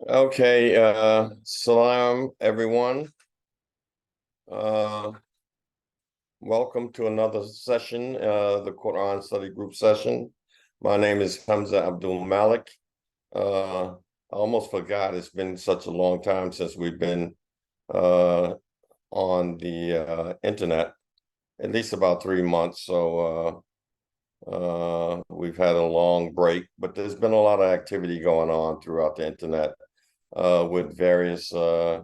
Okay, salam everyone. Uh, Welcome to another session, the Quran Study Group session. My name is Hamza Abdul Malik. I almost forgot it's been such a long time since we've been on the internet, at least about 3 months. So we've had a long break, but there's been a lot of activity going on throughout the internet with various uh,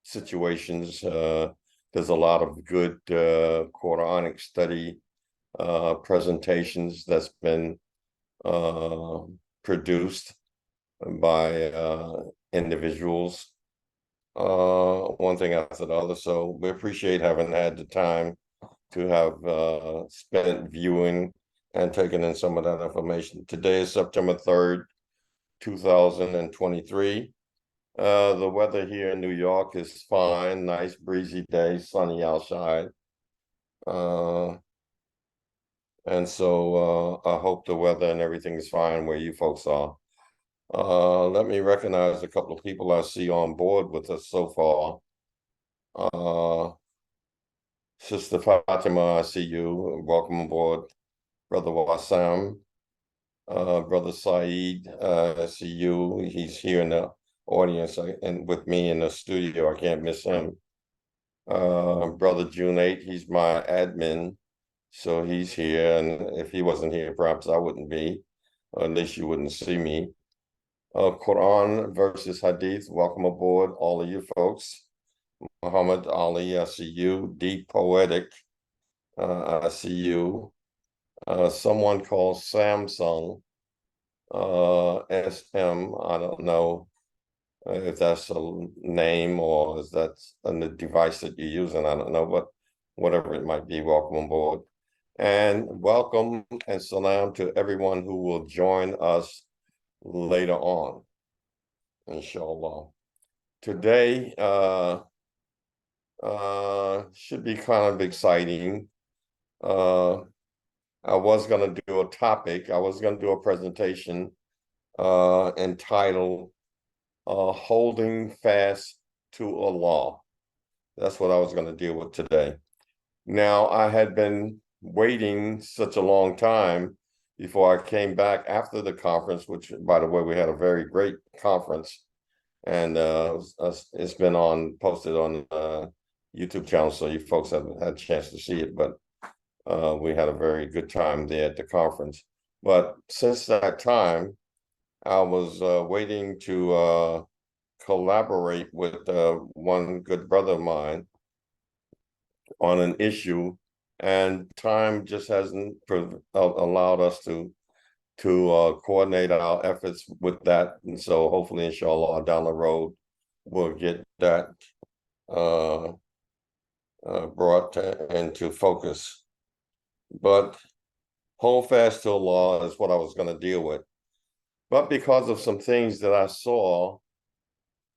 situations. There's a lot of good quranic study presentations that's been uh, produced by individuals, one thing after the other. So we appreciate having had the time to have spent viewing and taking in some of that information. Today is September 3rd, 2023. The weather here in New York is fine, nice breezy day, sunny outside. And so I hope the weather and everything is fine where you folks are. Let me recognize a couple of people I see on board with us so far. Sister Fatima, I see you. Welcome aboard. Brother Wassam, Brother Saeed, I see you. He's here in the audience and with me in the studio. I can't miss him. Brother June 8, he's my admin, so he's here. And if he wasn't here, perhaps I wouldn't be, or at least you wouldn't see me. Quran versus Hadith, welcome aboard, all of you folks. Muhammad Ali, I see you. Deep Poetic, I see you. Someone called Samsung, SM, I don't know if that's a name or is that a device that you're using, I don't know, but whatever it might be, welcome aboard. And welcome and salam to everyone who will join us later on, inshallah. Today should be kind of exciting. I was going to do a topic. I was going to do a presentation entitled Holding Fast to Allah. That's what I was going to deal with today. Now, I had been waiting such a long time before I came back after the conference, which, by the way, we had a very great conference. And it's been posted on YouTube channel, so you folks haven't had a chance to see it, but we had a very good time there at the conference. But since that time, I was waiting to collaborate with one good brother of mine on an issue, and time just hasn't allowed us to coordinate our efforts with that. And so hopefully, inshallah, down the road, we'll get that brought into focus. But hold fast to Allah is what I was going to deal with. But because of some things that I saw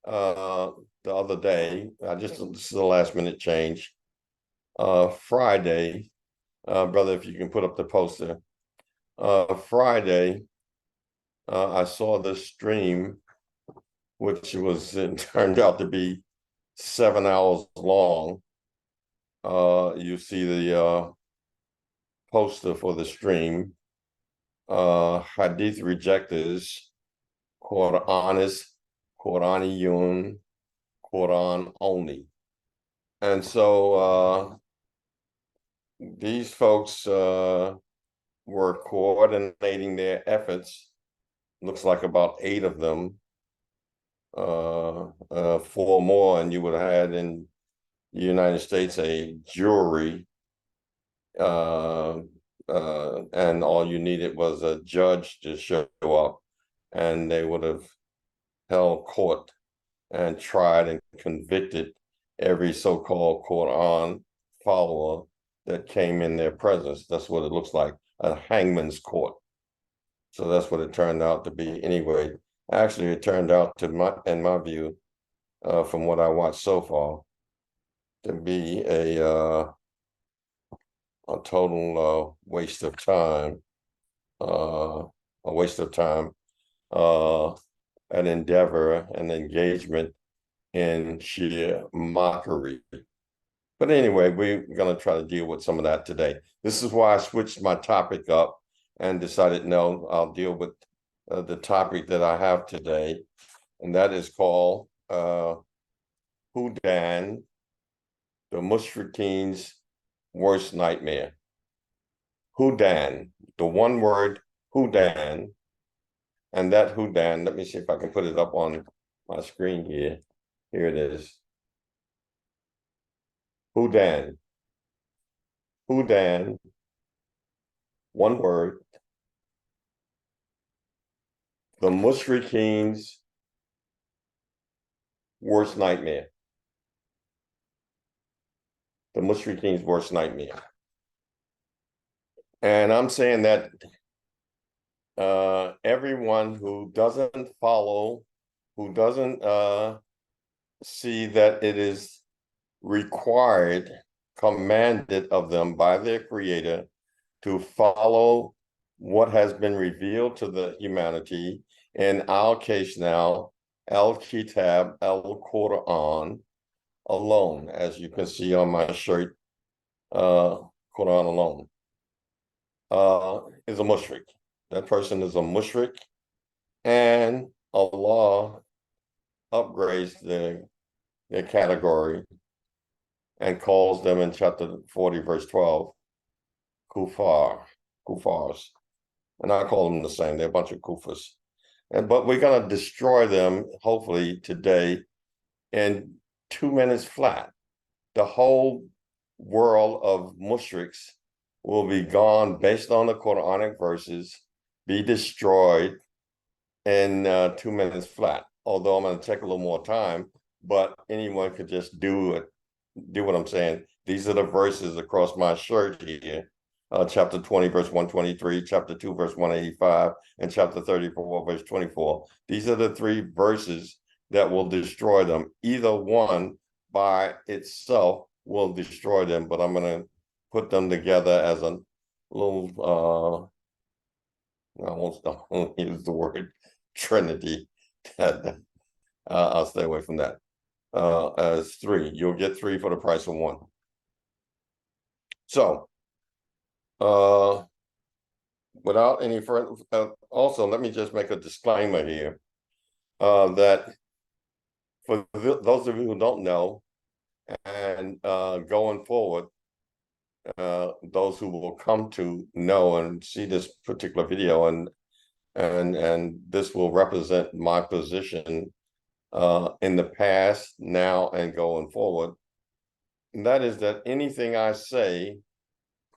the other day, this is a last minute change. Friday, brother, if you can put up the poster. Friday, I saw this stream, which it turned out to be 7 hours long. You see the poster for the stream. Hadith rejectors, Quranist, Quraniyun, Quran only. And so these folks were coordinating their efforts. Looks like about 8 of them, 4 more, and you would have had in the United States a jury, and all you needed was a judge to show up, and they would have held court and tried and convicted every so-called Quran follower that came in their presence. That's what it looks like, a hangman's court. So that's what it turned out to be anyway. Actually, it turned out in my view, from what I watched so far, to be a total waste of time. a waste of time, an endeavor, an engagement in sheer mockery. But anyway, we're going to try to deal with some of that today. This is why I switched my topic up and decided, no, I'll deal with the topic that I have today, and that is called HUDAN, the Mush'rikeen's worst nightmare. HUDAN, the one word HUDAN, and that HUDAN, let me see if I can put it up on my screen here. Here it is. HUDAN. HUDAN, one word, the Mush'rikeen's worst nightmare. The Mush'rikeen's worst nightmare. And I'm saying that everyone who doesn't follow, who doesn't see that it is required, commanded of them by their creator to follow what has been revealed to the humanity, in our case now, Al-Kitab, Al-Quran alone, as you can see on my shirt, Quran alone, is a mushrik. That person is a mushrik, and Allah upgrades their category and calls them in chapter 40, verse 12, kuffars. And I call them the same. They're a bunch of kuffars. But we're going to destroy them, hopefully, today in 2 minutes flat. The whole world of mushriks will be gone based on the Quranic verses, be destroyed in 2 minutes flat. Although I'm going to take a little more time, but anyone could just do what I'm saying. These are the verses across my shirt here. Chapter 20, verse 123, chapter 2, verse 185, and chapter 34, verse 24. These are the three verses that will destroy them. Either one by itself will destroy them, but I'm going to put them together as a little, I won't use the word Trinity. I'll stay away from that. As three. You'll get three for the price of one. So, without any further, also, let me just make a disclaimer here that for those of you who don't know, and going forward, those who will come to know and see this particular video, and this will represent my position in the past, now, and going forward. And that is that anything I say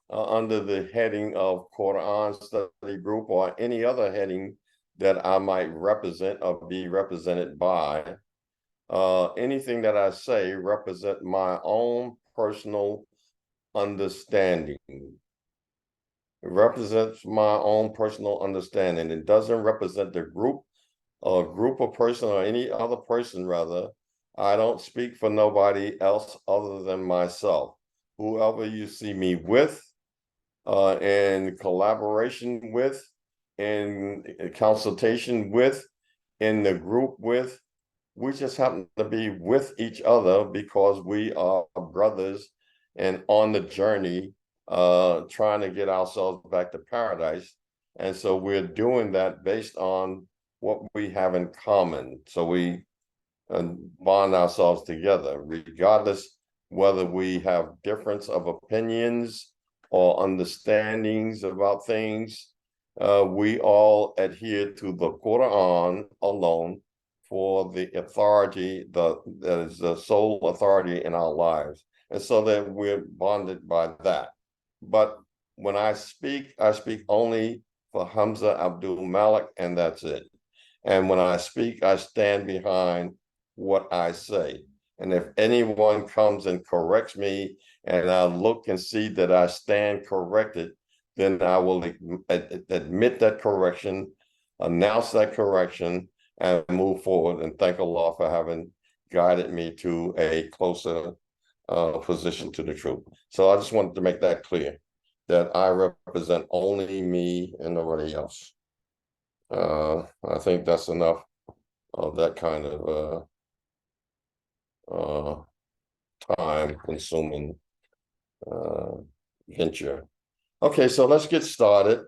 under the heading of Quran Study Group or any other heading that I might represent or be represented by, anything that I say represent my own personal understanding. It represents my own personal understanding. It doesn't represent the group of person or any other person, rather. I don't speak for nobody else other than myself. Whoever you see me with, in collaboration with, in consultation with, in the group with, we just happen to be with each other because we are brothers and on the journey, trying to get ourselves back to paradise. And so we're doing that based on what we have in common. So we bond ourselves together, regardless whether we have difference of opinions or understandings about things. We all adhere to the Quran alone for the authority that is the sole authority in our lives. And so that we're bonded by that. But when I speak only for Hamza, Abdul, Malik, and that's it. And when I speak, I stand behind what I say. And if anyone comes and corrects me and I look and see that I stand corrected, then I will admit that correction, announce that correction, and move forward, and thank Allah for having guided me to a closer position to the truth. So I just wanted to make that clear, that I represent only me and nobody else. I think that's enough of that kind of uh, time-consuming uh, venture. Okay, so let's get started.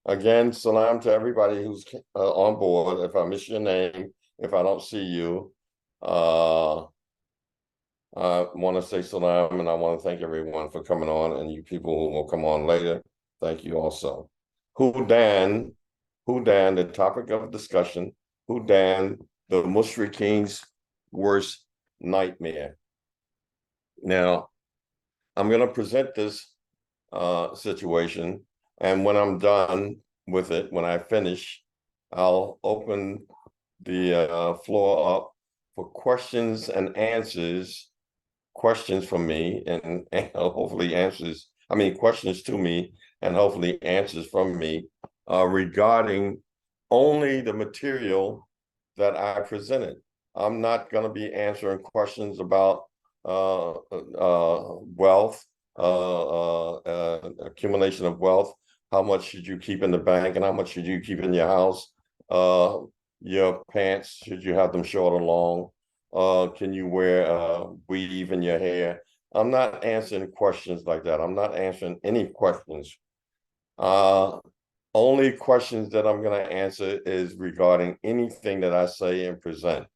Again, salam to everybody who's on board. If I miss your name, if I don't see you, uh, I want to say salam, and I want to thank everyone for coming on, and you people who will come on later, thank you also. HUDAN, HUDAN, the topic of discussion, HUDAN, the Mush'rikeen's worst nightmare. Now, I'm going to present this situation, and when I'm done with it, when I finish, I'll open the floor up for questions and answers, questions from me, and hopefully answers, I mean, questions to me, and hopefully answers from me regarding only the material that I presented. I'm not going to be answering questions about wealth, accumulation of wealth. How much should you keep in the bank, and how much should you keep in your house? Your pants, should you have them short or long? Can you wear weave in your hair? I'm not answering questions like that. I'm not answering any questions. Only questions that I'm going to answer is regarding anything that I say and present.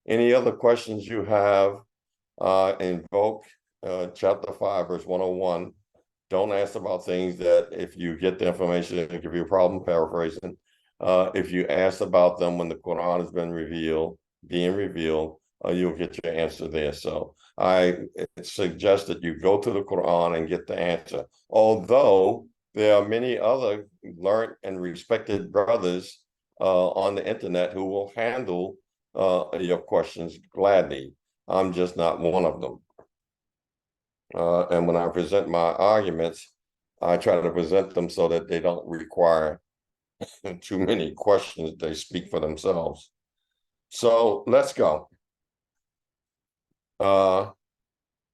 Any other questions you have, invoke chapter 5, verse 101. Don't ask about things that if you get the information, it'll give you a problem, paraphrasing. If you ask about them when the Quran has been being revealed, you'll get your answer there. So I suggest that you go to the Quran and get the answer. Although there are many other learned and respected brothers on the internet who will handle your questions gladly. I'm just not one of them. And when I present my arguments, I try to present them so that they don't require too many questions. They speak for themselves. So let's go. An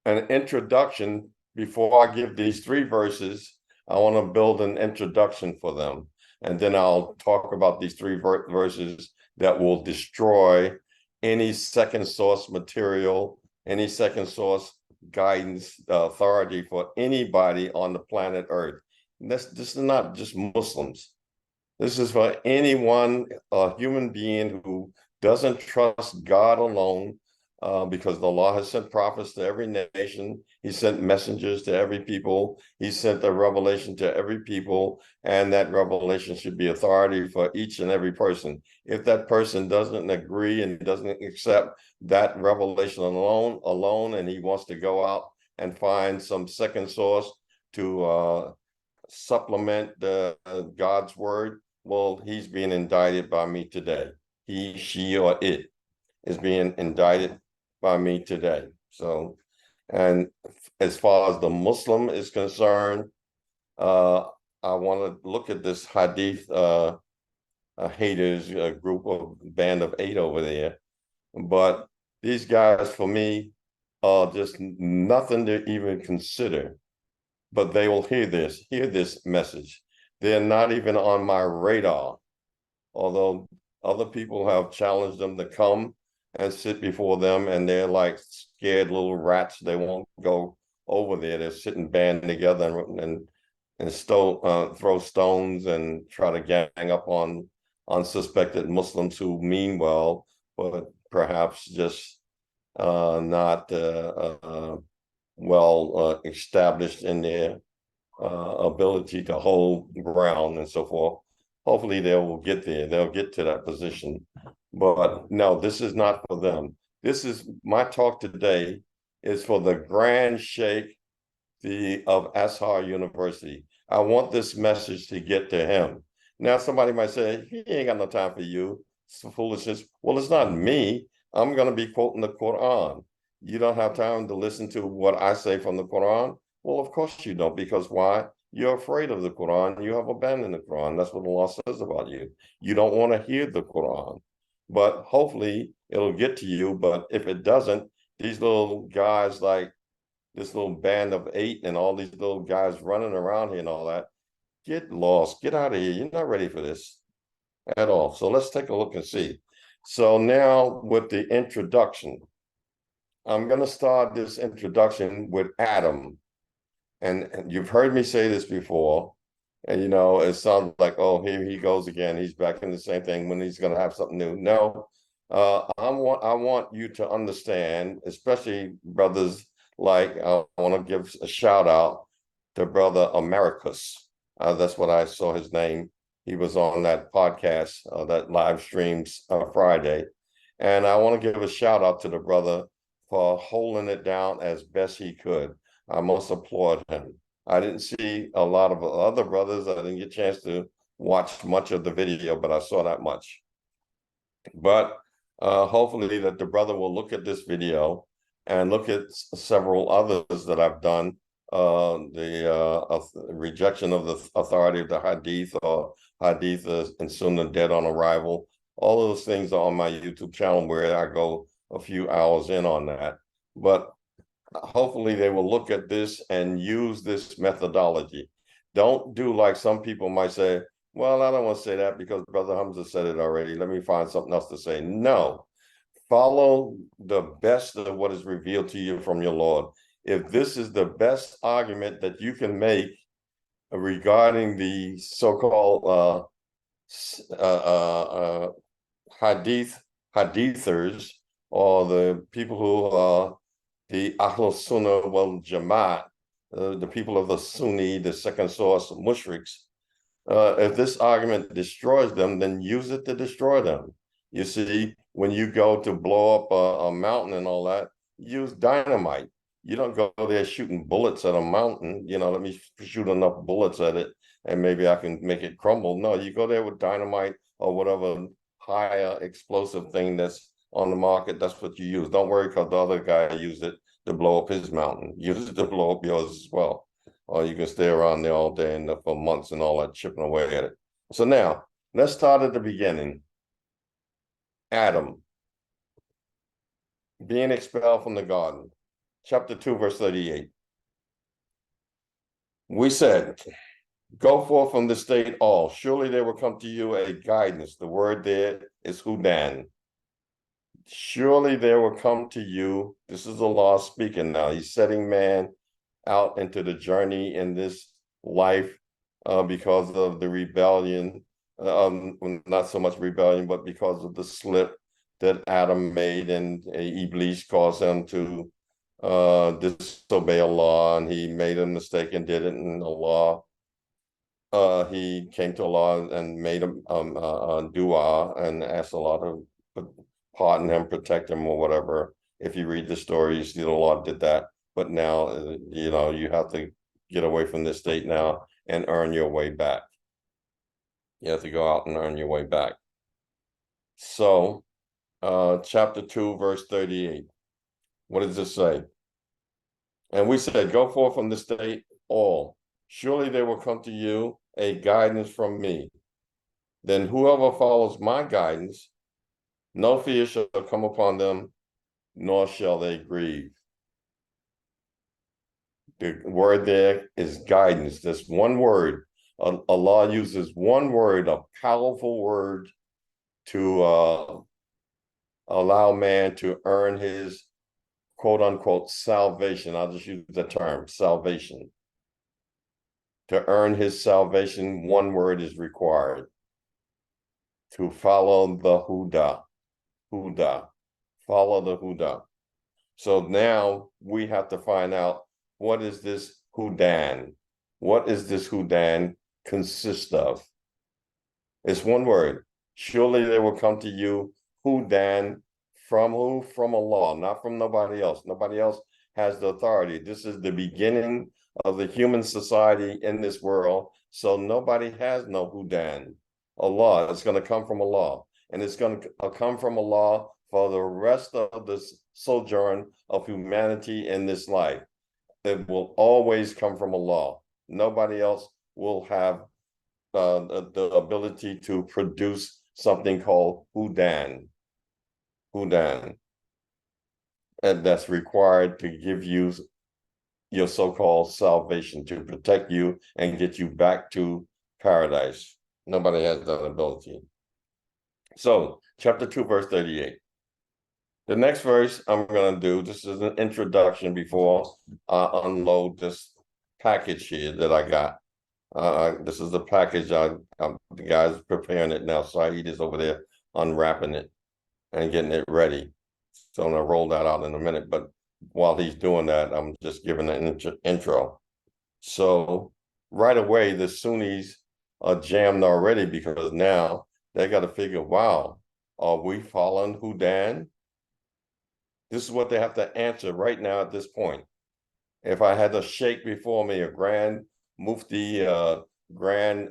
introduction. Before I give these 3 verses, I want to build an introduction for them. And then I'll talk about these 3 verses that will destroy any second source material, any second source guidance, authority for anybody on the planet Earth. This is not just Muslims. This is for anyone, a human being who doesn't trust God alone, because the law has sent prophets to every nation. He sent messengers to every people. He sent a revelation to every people, and that revelation should be authority for each and every person. If that person doesn't agree and doesn't accept that revelation alone, and he wants to go out and find some second source to supplement God's word, well, he's being indicted by me today. He, she, or it is being indicted by me today. So, and as far as the Muslim is concerned, I want to look at this hadith haters, a band of 8 over there. But these guys, for me, are just nothing to even consider. But they will hear this message. They're not even on my radar, although other people have challenged them to come and sit before them, and they're like scared little rats. They won't go over there. They're sitting band together and throw stones and try to gang up on unsuspected Muslims who mean well, but perhaps just not well established in their ability to hold ground and so forth. Hopefully they will get there. They'll get to that position. But no, this is not for them. This is my talk today is for the Grand Sheikh of Ashar University. I want this message to get to him. Now, somebody might say, he ain't got no time for you. It's foolishness. Well, it's not me. I'm going to be quoting the Quran. You don't have time to listen to what I say from the Quran? Well, of course you don't, because why? You're afraid of the Quran. You have abandoned the Quran. That's what Allah says about you. You don't want to hear the Quran. But hopefully it'll get to you. But if it doesn't, these little guys like this little band of 8 and all these little guys running around here and all that, get lost, get out of here. You're not ready for this. at all. So let's take a look and see. So now with the introduction, I'm going to start this introduction with Adam. And you've heard me say this before. And, it sounds like, oh, here he goes again. He's back in the same thing when he's going to have something new. No, I want you to understand, especially brothers, like I want to give a shout out to Brother Americus. That's what I saw his name. He was on that podcast, that live streams Friday. And I want to give a shout out to the brother for holding it down as best he could. I must applaud him. I didn't see a lot of other brothers. I didn't get a chance to watch much of the video, but I saw that much. But hopefully that the brother will look at this video and look at several others that I've done. The rejection of the authority of the hadith, or hadith and sunnah dead on arrival. All of those things are on my YouTube channel where I go a few hours in on that. But hopefully they will look at this and use this methodology. Don't do like some people might say, well, I don't want to say that because Brother Hamza said it already. Let me find something else to say. No, follow the best of what is revealed to you from your Lord. If this is the best argument that you can make regarding the so-called hadithers, or the people who the Ahlul Sunnah wal Jamaat, the people of the Sunni, the second source, mushriks, if this argument destroys them, then use it to destroy them. You see, when you go to blow up a mountain and all that, use dynamite. You don't go there shooting bullets at a mountain. Let me shoot enough bullets at it and maybe I can make it crumble. No, you go there with dynamite or whatever higher explosive thing that's on the market. That's what you use. Don't worry, because the other guy used it to blow up his mountain. Use it to blow up yours as well. Or you can stay around there all day and for months and all that, chipping away at it. So now, let's start at the beginning. Adam being expelled from the garden. Chapter 2, verse 38. We said, go forth from the state all. Surely there will come to you a guidance. The word there is HUDAN. Surely there will come to you. This is Allah speaking now. He's setting man out into the journey in this life because of the rebellion. Not so much rebellion, but because of the slip that Adam made, and Iblis caused him to disobey Allah, and he made a mistake and did it, and Allah, he came to Allah and made a dua and asked Allah to pardon him, protect him, or whatever. If you read the stories, Allah did that. But now, you have to get away from this state now and earn your way back. You have to go out and earn your way back. So, chapter 2, verse 38. What does it say? And we said, go forth from the state all. Surely there will come to you a guidance from me. Then whoever follows my guidance, no fear shall come upon them, nor shall they grieve. The word there is guidance. This one word. Allah uses one word, a powerful word, to allow man to earn his quote unquote salvation. I'll just use the term salvation. To earn his salvation, one word is required: to follow the Huda. Huda. Follow the Huda. So now we have to find out, what is this HUDAN? What is this HUDAN consist of? It's one word. Surely there will come to you HUDAN. From who? From Allah, not from nobody else. Nobody else has the authority. This is the beginning of the human society in this world. So nobody has no HUDAN. Allah, it's going to come from Allah. And it's going to come from Allah for the rest of the sojourn of humanity in this life. It will always come from Allah. Nobody else will have the ability to produce something called HUDAN. HUDAN. And that's required to give you your so-called salvation, to protect you and get you back to paradise. Nobody has that ability. So, chapter 2, verse 38. The next verse I'm going to do, this is an introduction before I unload this package here that I got. This is the package. The guy's preparing it now. Saeed is over there unwrapping it and getting it ready. So I'm going to roll that out in a minute. But while he's doing that, I'm just giving an intro. So right away, the Sunnis are jammed already because now they got to figure, wow, are we following HUDAN? This is what they have to answer right now at this point. If I had a sheikh before me, a grand mufti, grand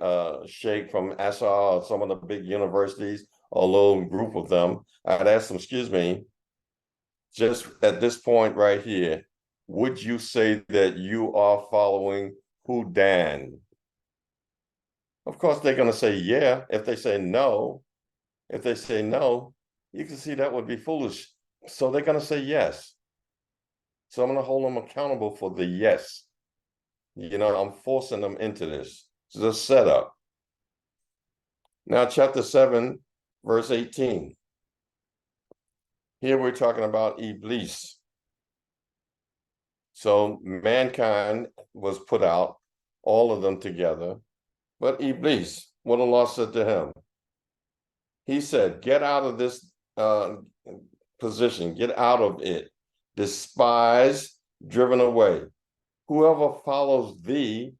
sheikh from Assar or some of the big universities, or a little group of them, I'd ask them, excuse me, just at this point right here, would you say that you are following HUDAN? Of course, they're going to say yeah. If they say no, you can see that would be foolish. So they're going to say yes. So I'm going to hold them accountable for the yes. I'm forcing them into this. It's a setup. Now, chapter 7, verse 18. Here we're talking about Iblis. So mankind was put out, all of them together. But Iblis, what Allah said to him, he said, get out of this position, get out of it, despised, driven away. Whoever follows thee,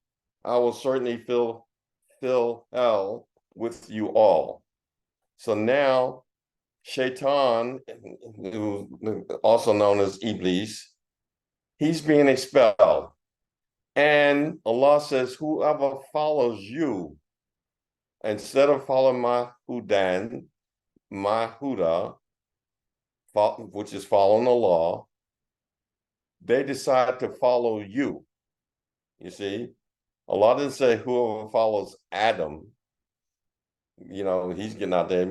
I will certainly fill hell with you all. So now, Shaitan, also known as Iblis, he's being expelled. And Allah says, whoever follows you, instead of following my HUDAN, my Huda, which is following the law, they decide to follow you. You see, Allah didn't say whoever follows Adam, he's getting out there.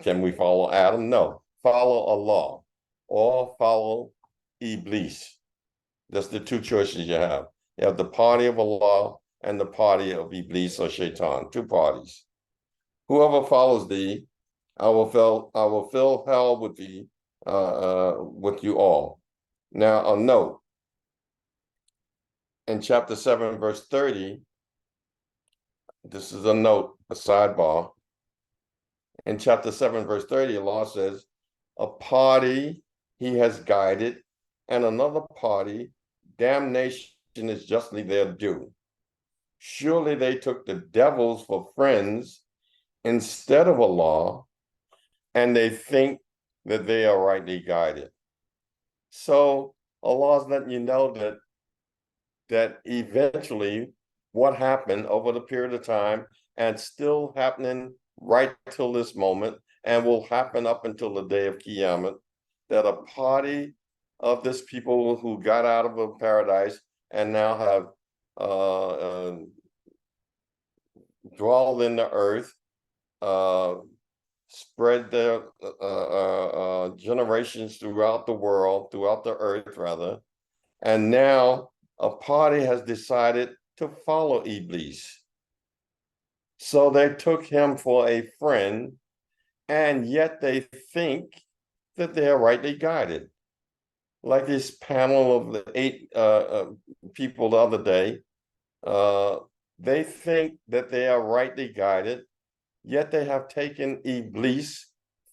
Can we follow Adam? No, follow Allah or follow Iblis. That's the two choices you have. You have the party of Allah and the party of Iblis or Shaitan, two parties. Whoever follows thee, I will fill hell with thee, with you all. Now, a note in chapter 7, verse 30. This is a note, a sidebar. In chapter 7, verse 30, Allah says, a party he has guided, and another party, damnation is justly their due. Surely they took the devils for friends instead of Allah, and they think that they are rightly guided. So Allah's letting you know that eventually what happened over the period of time and still happening right till this moment and will happen up until the day of Qiyamah, that a party of this people who got out of a paradise and now have dwelled in the earth, spread their generations throughout the world, throughout the earth rather, and now a party has decided to follow Iblis. So they took him for a friend, and yet they think that they are rightly guided. Like this panel of the 8 people the other day, they think that they are rightly guided, yet they have taken Iblis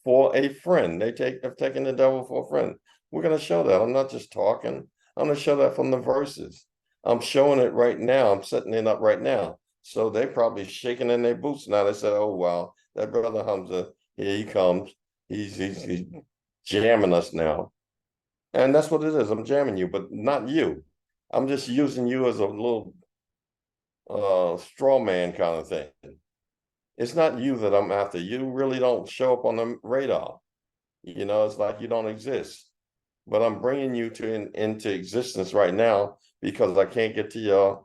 for a friend. They have taken the devil for a friend. We're going to show that. I'm not just talking. I'm going to show that from the verses. I'm showing it right now. I'm setting it up right now. So they're probably shaking in their boots now. They said, oh, wow, that brother Hamza, here he comes. He's jamming us now. And that's what it is. I'm jamming you, but not you. I'm just using you as a little straw man kind of thing. It's not you that I'm after. You really don't show up on the radar. It's like you don't exist. But I'm bringing you into existence right now because I can't get to your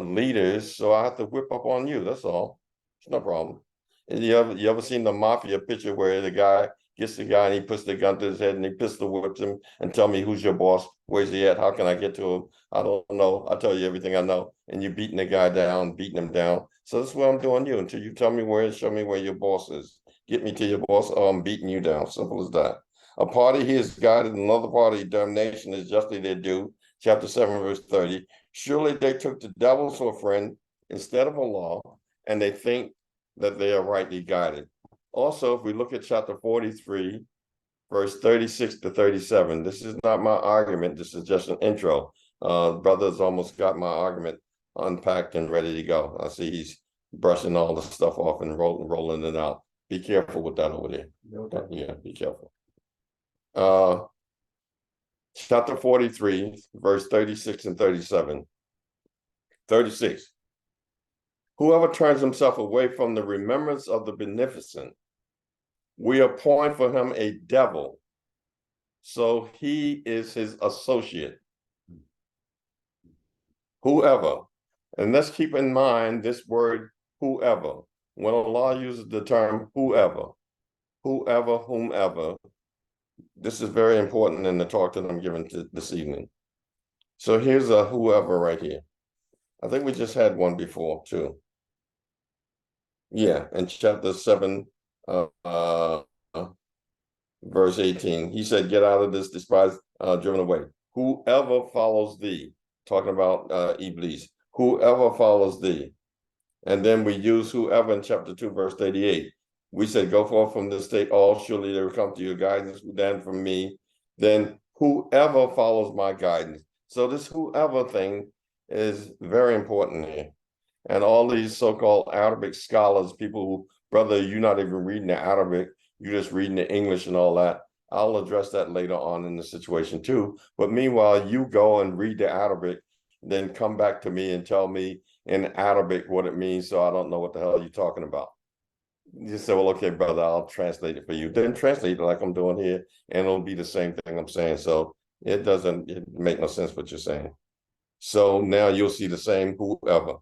leaders, so I have to whip up on you. That's all. It's no problem. And you ever seen the mafia picture where the guy gets the guy and he puts the gun to his head and he pistol whips him and tell me who's your boss? Where's he at? How can I get to him? I don't know. I'll tell you everything I know. And you're beating the guy down, beating him down. So that's what I'm doing you until you tell me show me where your boss is. Get me to your boss, or I'm beating you down. Simple as that. A party he is guided, another party damnation is justly their due. Chapter 7, verse 30. Surely they took the devil for a friend instead of Allah, and they think that they are rightly guided. Also, if we look at chapter 43, verse 36 to 37, this is not my argument. This is just an intro. Brother's almost got my argument unpacked and ready to go. I see he's brushing all the stuff off and rolling it out. Be careful with that over there. Okay. Yeah, be careful. Chapter 43, verse 36 and 37. 36. Whoever turns himself away from the remembrance of the beneficent, we appoint for him a devil, so he is his associate. Whoever, and let's keep in mind this word whoever. When Allah uses the term whoever, whomever, this is very important in the talk that I'm giving this evening. So here's a whoever right here. I think we just had one before too. Yeah, in chapter 7, verse 18, he said, get out of this despised, driven away. Whoever follows thee, talking about Iblis, whoever follows thee. And then we use whoever in chapter 2, verse 38. We said, go forth from this state, all surely they will come to your guidance, then from me. Then whoever follows my guidance. So this whoever thing is very important here. And all these so-called Arabic scholars, people who, brother, you're not even reading the Arabic, you're just reading the English and all that. I'll address that later on in the situation too. But meanwhile, you go and read the Arabic, then come back to me and tell me in Arabic what it means, so I don't know what the hell you're talking about. You say, well, okay, brother, I'll translate it for you. Then translate it like I'm doing here, and it'll be the same thing I'm saying. So it doesn't make no sense what you're saying. So now you'll see the same whoever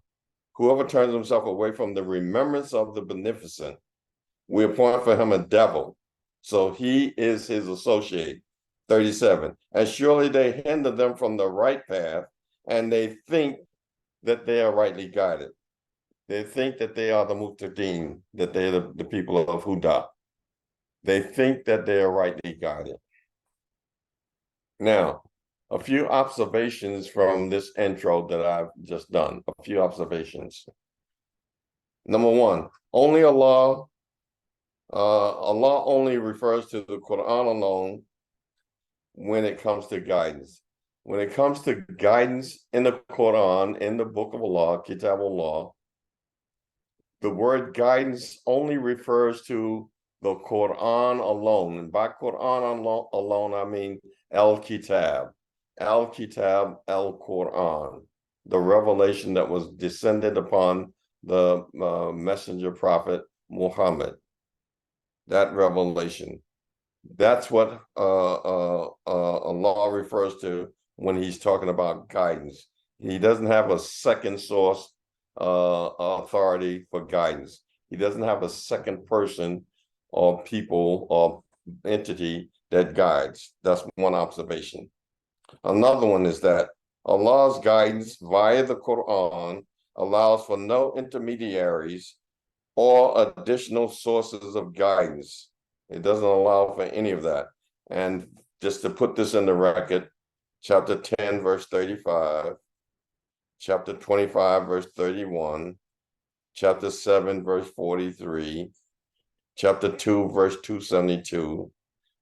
turns himself away from the remembrance of the beneficent, we appoint for him a devil. So he is his associate. 37. And surely they hinder them from the right path, and they think that they are rightly guided. They think that they are the Mush'rikeen, that they're the people of HUDAN. They think that they are rightly guided. Now, a few observations from this intro that I've just done. A few observations. Number one, only Allah only refers to the Quran alone when it comes to guidance. When it comes to guidance in the Quran, in the book of Allah, Kitab Allah, the word guidance only refers to the Quran alone. And by Quran alone, I mean Al-Kitab, Al-Kitab, Al-Quran, the revelation that was descended upon the messenger prophet Muhammad. That revelation. That's what Allah refers to when he's talking about guidance. He doesn't have a second source authority for guidance. He doesn't have a second person or people or entity that guides. That's one observation. Another one is that Allah's guidance via the Quran allows for no intermediaries or additional sources of guidance. It doesn't allow for any of that. And just to put this in the record, chapter 10, verse 35, chapter 25, verse 31, chapter 7, verse 43, chapter 2, verse 272,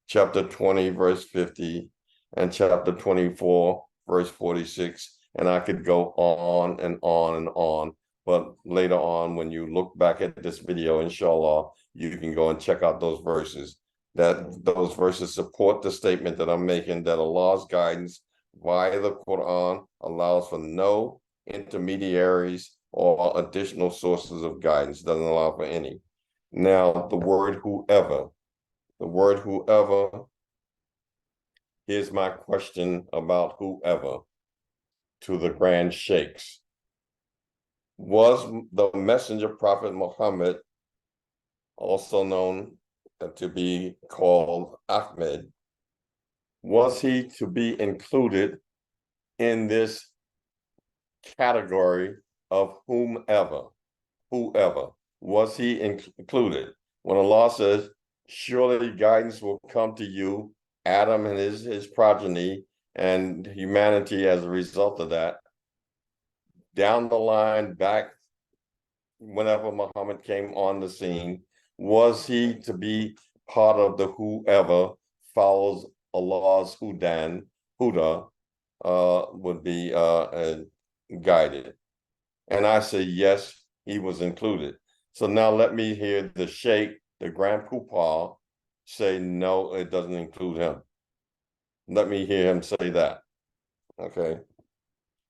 chapter 20, verse 50, and chapter 24, verse 46. And I could go on and on and on. But later on, when you look back at this video, inshallah, you can go and check out those verses. Those verses support the statement that I'm making, that Allah's guidance via the Quran allows for no intermediaries or additional sources of guidance. It doesn't allow for any. Now, the word whoever, here's my question about whoever to the grand sheikhs. Was the messenger prophet Muhammad, also known to be called Ahmed, was he to be included in this category of whomever? Was he included? When Allah says, surely guidance will come to you, Adam and his progeny, and humanity as a result of that, down the line, back whenever Muhammad came on the scene, was he to be part of the whoever follows Allah's Huda, would be guided? And I say, yes, he was included. So now let me hear the Sheikh, the Grand Poopah, say, no, it doesn't include him. Let me hear him say that. Okay.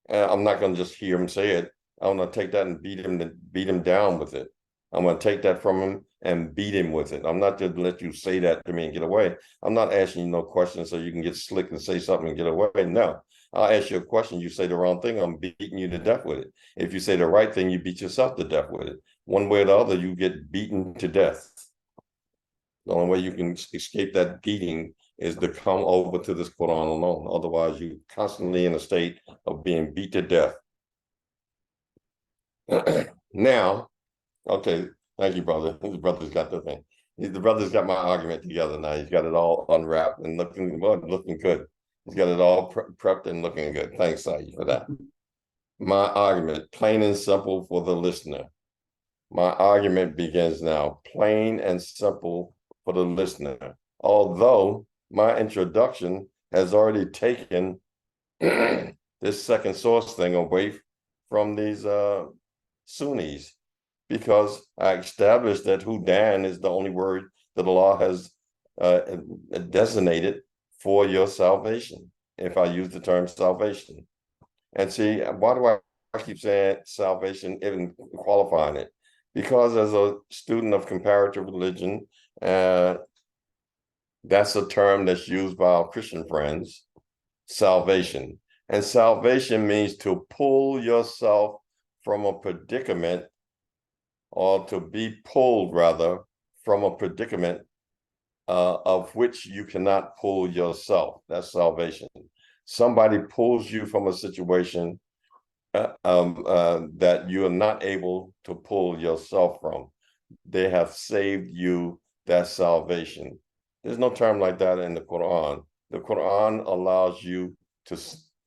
And I'm not going to just hear him say it. I'm going to take that and beat him down with it. I'm going to take that from him and beat him with it. I'm not just let you say that to me and get away. I'm not asking you no questions so you can get slick and say something and get away. No, I'll ask you a question. You say the wrong thing, I'm beating you to death with it. If you say the right thing, you beat yourself to death with it. One way or the other, you get beaten to death. The only way you can escape that beating is to come over to this Quran alone. Otherwise, you're constantly in a state of being beat to death. Now, okay, thank you, brother. His brother's got the thing. The brother's got my argument together now. He's got it all unwrapped and looking good. He's got it all prepped and looking good. Thanks, Saeed, for that. My argument, plain and simple for the listener. My argument begins now, plain and simple for the listener. Although my introduction has already taken this second source thing away from these Sunnis, because I established that HUDAN is the only word that Allah has designated for your salvation, if I use the term salvation. And see, why do I keep saying salvation, even qualifying it? Because as a student of comparative religion, that's a term that's used by our Christian friends, salvation. And salvation means to pull yourself from a predicament, or to be pulled rather from a predicament of which you cannot pull yourself. That's salvation. Somebody pulls you from a situation that you are not able to pull yourself from. They have saved you. That's salvation. There's no term like that in the Quran. The Quran allows you to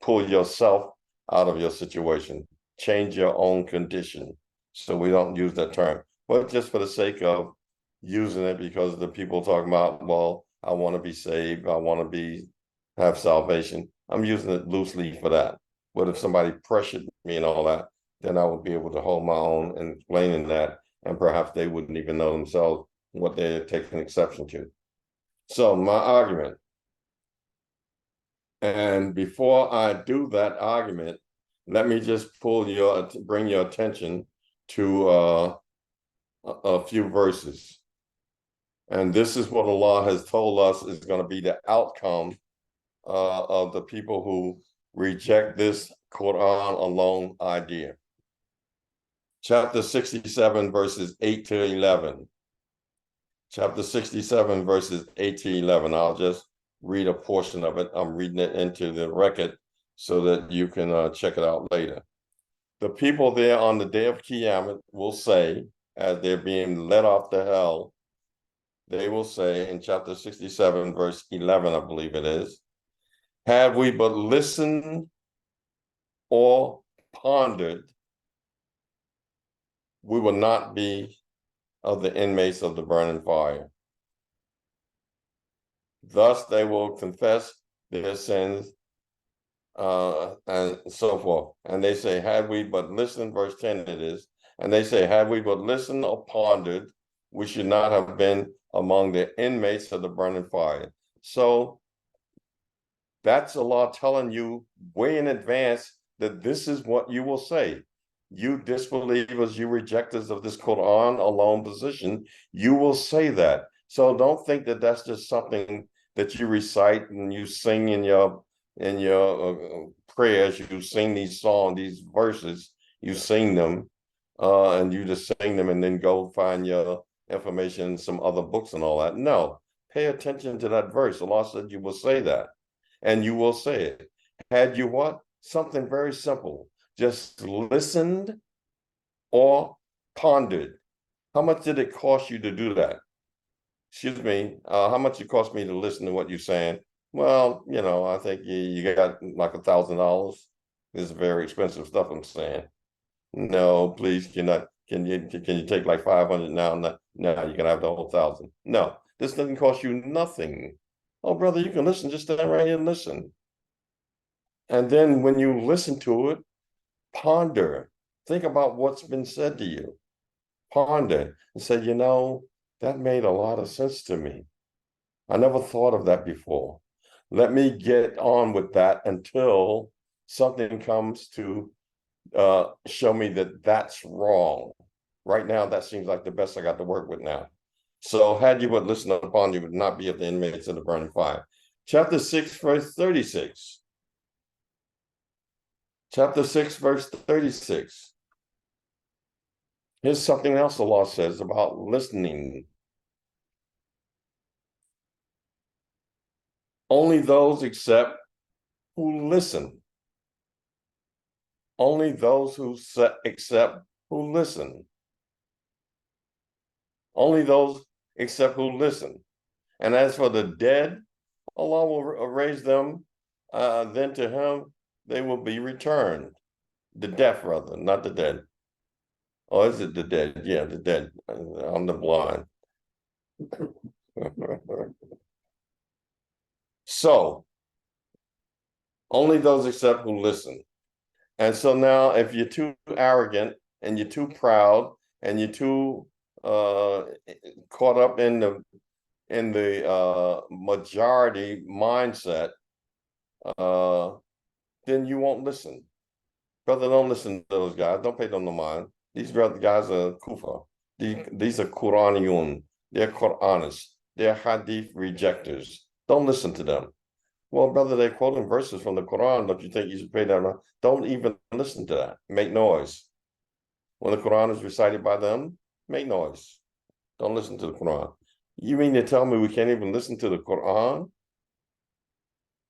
pull yourself out of your situation, change your own condition. So we don't use that term, but just for the sake of using it, because the people talking about, well, I want to be saved, I want to have salvation. I'm using it loosely for that. But if somebody pressured me and all that, then I would be able to hold my own and explaining that, and perhaps they wouldn't even know themselves what they're taking exception to. So my argument, and before I do that argument, let me just bring your attention to a few verses. And this is what Allah has told us is going to be the outcome of the people who reject this Quran alone idea. Chapter 67, verses 8 to 11. Chapter 67, verses 8 to 11. I'll just read a portion of it. I'm reading it into the record so that you can check it out later. The people there on the day of Qiyamah will say, as they're being led off to hell, they will say in chapter 67, verse 11, I believe it is, had we but listened or pondered, we will not be of the inmates of the burning fire. Thus they will confess their sins and so forth. And they say, had we but listened, verse 10 it is, and they say, had we but listened or pondered, we should not have been among the inmates of the burning fire. So that's Allah telling you way in advance that this is what you will say. You disbelievers, you rejectors of this Quran alone position, you will say that. So don't think that that's just something that you recite and you sing in your prayers. You sing these songs, these verses, you sing them, and you just sing them and then go find your information in some other books and all that. No, pay attention to that verse. Allah said you will say that, and you will say it. Had you what? Something very simple. Just listened or pondered. How much did it cost you to do that? excuse me, how much it cost me to listen to what you're saying? Well, I think you got like $1,000. This is very expensive stuff I'm saying. No, please, can you take like 500 now? No, no, you can have the whole 1,000. No, this doesn't cost you nothing. Oh, brother, you can listen, just stand right here and listen. And then when you listen to it, ponder, think about what's been said to you. Ponder and say, that made a lot of sense to me. I never thought of that before. Let me get on with that until something comes to show me that that's wrong. Right now, that seems like the best I got to work with now. So had you but listened upon, you would not be of the inmates of the burning fire. Chapter 6, verse 36. Chapter 6, verse 36. Here's something else the law says about listening. Only those accept who listen. Only those who accept who listen. Only those accept who listen. And as for the dead, Allah will raise them. Then to him they will be returned. The deaf, rather, not the dead. Or is it the dead? Yeah, the dead. I'm the blind. So, only those accept who listen. And so now, if you're too arrogant and you're too proud and you're too caught up in the majority mindset, then you won't listen. Brother, don't listen to those guys. Don't pay them no mind. These guys are kufa. These are Quraniun. They're Quranists. They're hadith rejectors. Don't listen to them. Well, brother, they're quoting verses from the Quran. Don't you think you should pay them? Don't even listen to that. Make noise. When the Quran is recited by them, make noise. Don't listen to the Quran. You mean to tell me we can't even listen to the Quran?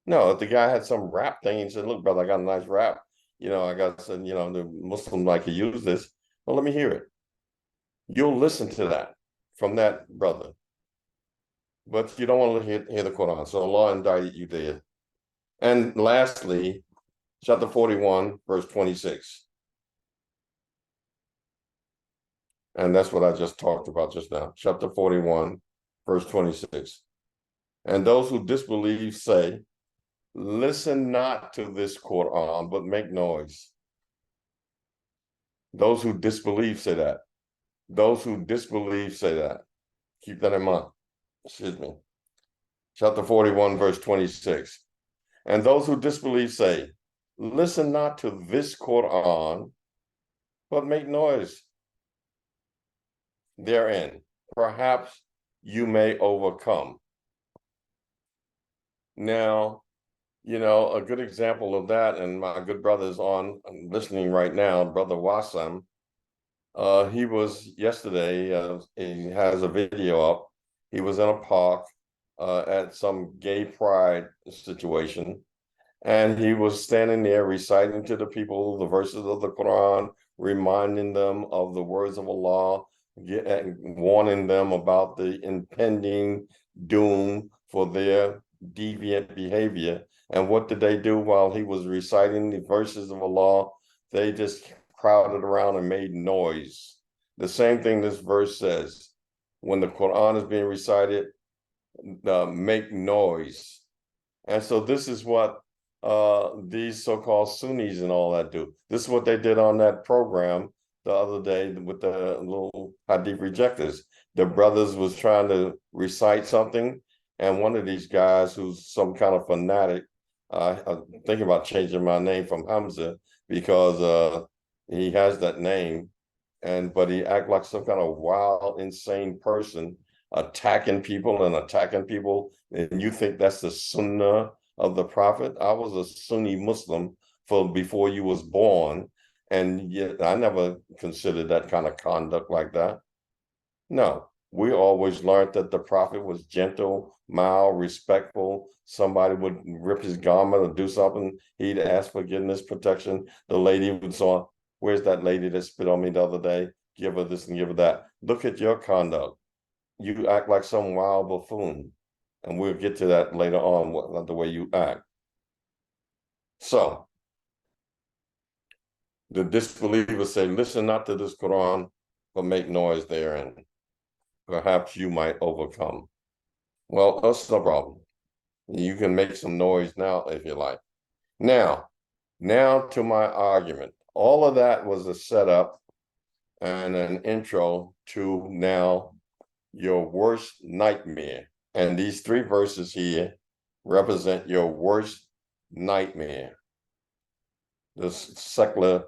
No, if the guy had some rap thing and said, look, brother, I got a nice rap. I got some, the Muslim like to use this. Well, let me hear it. You'll listen to that from that brother. But you don't want to hear the Quran. So Allah indicted you there. And lastly, chapter 41, verse 26. And that's what I just talked about just now. Chapter 41, verse 26. And those who disbelieve say, listen not to this Quran, but make noise. Those who disbelieve say that. Those who disbelieve say that. Keep that in mind. Excuse me. Chapter 41, verse 26. And those who disbelieve say, listen not to this Quran, but make noise therein. Perhaps you may overcome. Now, a good example of that, and my good brother's on listening right now, Brother Wasam. He was yesterday, he has a video up. He was in a park at some gay pride situation. And he was standing there reciting to the people the verses of the Quran, reminding them of the words of Allah, warning them about the impending doom for their deviant behavior. And what did they do while he was reciting the verses of Allah? They just crowded around and made noise. The same thing this verse says. When the Quran is being recited, make noise. And so this is what these so-called Sunnis and all that do. This is what they did on that program the other day with the little hadith rejectors. The brothers was trying to recite something, and one of these guys who's some kind of fanatic, I'm thinking about changing my name from Hamza because he has that name, but he act like some kind of wild, insane person, attacking people, and you think that's the Sunnah of the Prophet? I was a Sunni Muslim before you was born, and yet I never considered that kind of conduct like that. No, we always learned that the Prophet was gentle, mild, respectful. Somebody would rip his garment or do something, he'd ask forgiveness, protection. The lady would say, where's that lady that spit on me the other day? Give her this and give her that. Look at your conduct. you act like some wild buffoon. And we'll get to that later on, the way you act. So the disbelievers say, listen not to this Quran, but make noise therein. Perhaps you might overcome. Well, that's no problem. You can make some noise now if you like. Now to my argument. All of that was a setup and an intro to now your worst nightmare. And these 3 verses here represent your worst nightmare. The secular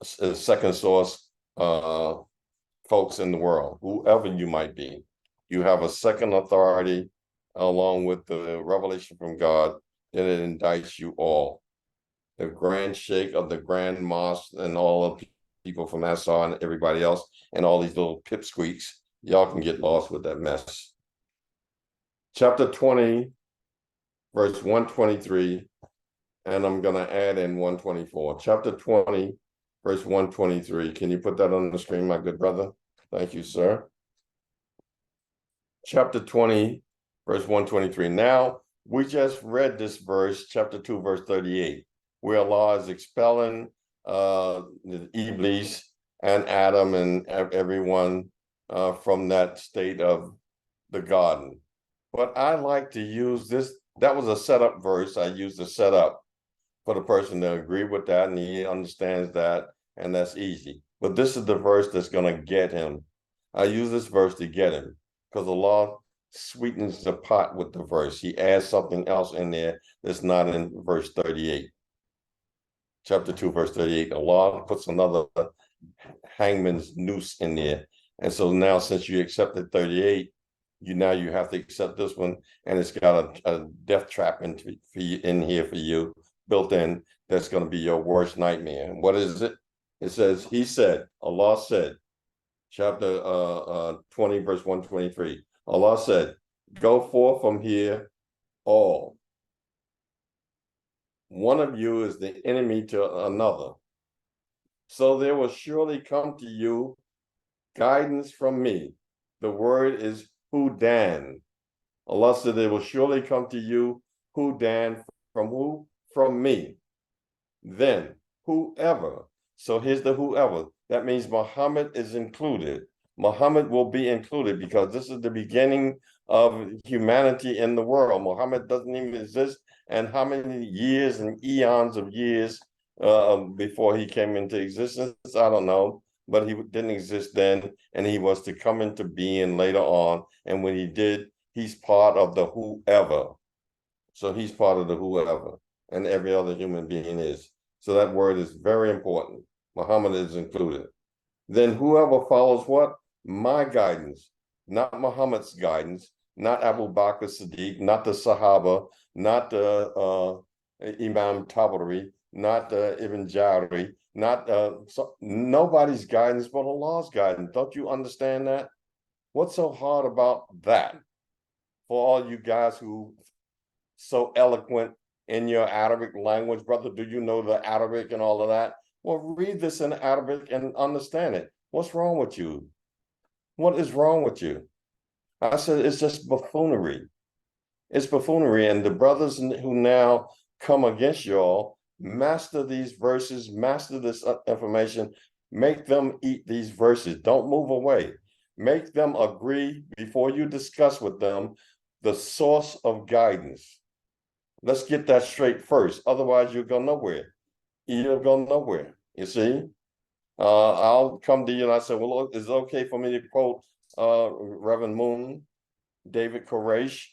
second source folks in the world, whoever you might be, you have a second authority along with the revelation from God, that it indicts you all. The grand sheikh of the grand mosque and all the people from Assar and everybody else and all these little pipsqueaks, y'all can get lost with that mess. Chapter 20, verse 123, and I'm going to add in 124. Chapter 20, verse 123. Can you put that on the screen, my good brother? Thank you, sir. Chapter 20, verse 123. Now, we just read this verse, chapter 2, verse 38, where Allah is expelling Iblis and Adam and everyone from that state of the garden. But I like to use this. That was a setup verse. I used a setup for the person to agree with that, and he understands that, and that's easy. But this is the verse that's going to get him. I use this verse to get him, because Allah sweetens the pot with the verse. He adds something else in there that's not in verse 38. Chapter 2, verse 38. Allah puts another hangman's noose in there. And so now, since you accepted 38, you have to accept this one, and it's got a death trap in here for you, built in, that's going to be your worst nightmare. And what is it? It says, he said, Allah said, chapter 20, verse 123. Allah said, go forth from here, all. One of you is the enemy to another. So there will surely come to you guidance from me. The word is HUDAN. Allah said, there will surely come to you HUDAN. From who? From me. Then whoever. So here's the whoever. That means Muhammad is included. Muhammad will be included, because this is the beginning of humanity in the world. Muhammad doesn't even exist. And how many years and eons of years before he came into existence? I don't know. But he didn't exist then, and he was to come into being later on. And when he did, he's part of the whoever. So he's part of the whoever, and every other human being is. So that word is very important. Muhammad is included. Then whoever follows what? My guidance, not Muhammad's guidance, not Abu Bakr Siddiq, not the Sahaba, not the Imam Tabari, not Ibn Jari, not nobody's guidance but Allah's guidance. Don't you understand that? What's so hard about that? For all you guys who so eloquent in your Arabic language, brother, do you know the Arabic and all of that? Well, read this in Arabic and understand it. What's wrong with you? What is wrong with you? I said, it's just buffoonery. It's buffoonery. And the brothers who now come against y'all, master these verses, master this information, make them eat these verses. Don't move away. Make them agree before you discuss with them the source of guidance. Let's get that straight first. Otherwise, you'll go nowhere. You'll go nowhere. You see? I'll come to you and I say, well, is it okay for me to quote Reverend Moon, David Koresh?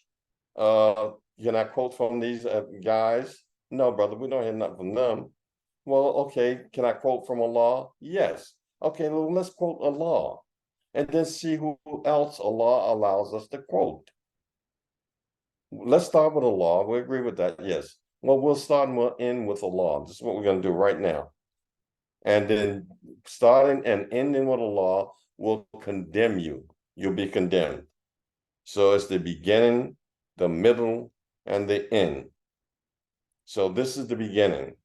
Can I quote from these guys? No, brother, we don't hear nothing from them. Well, okay, can I quote from Allah? Yes. Okay, well, let's quote Allah, and then see who else Allah allows us to quote. Let's start with Allah. We agree with that, yes. Well, we'll start and we'll end with Allah. This is what we're going to do right now. And then starting and ending with Allah will condemn you. You'll be condemned. So it's the beginning, the middle, and the end. So this is the beginning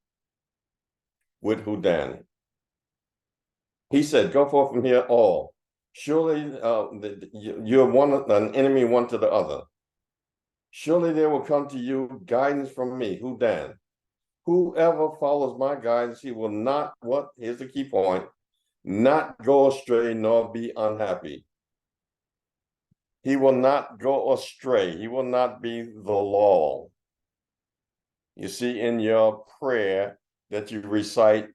with HUDAN. He said, go forth from here all. Surely you're an enemy one to the other. Surely there will come to you guidance from me, HUDAN. Whoever follows my guidance, he will not, here's the key point, not go astray nor be unhappy. He will not go astray. He will not be the law. You see, in your prayer that you recite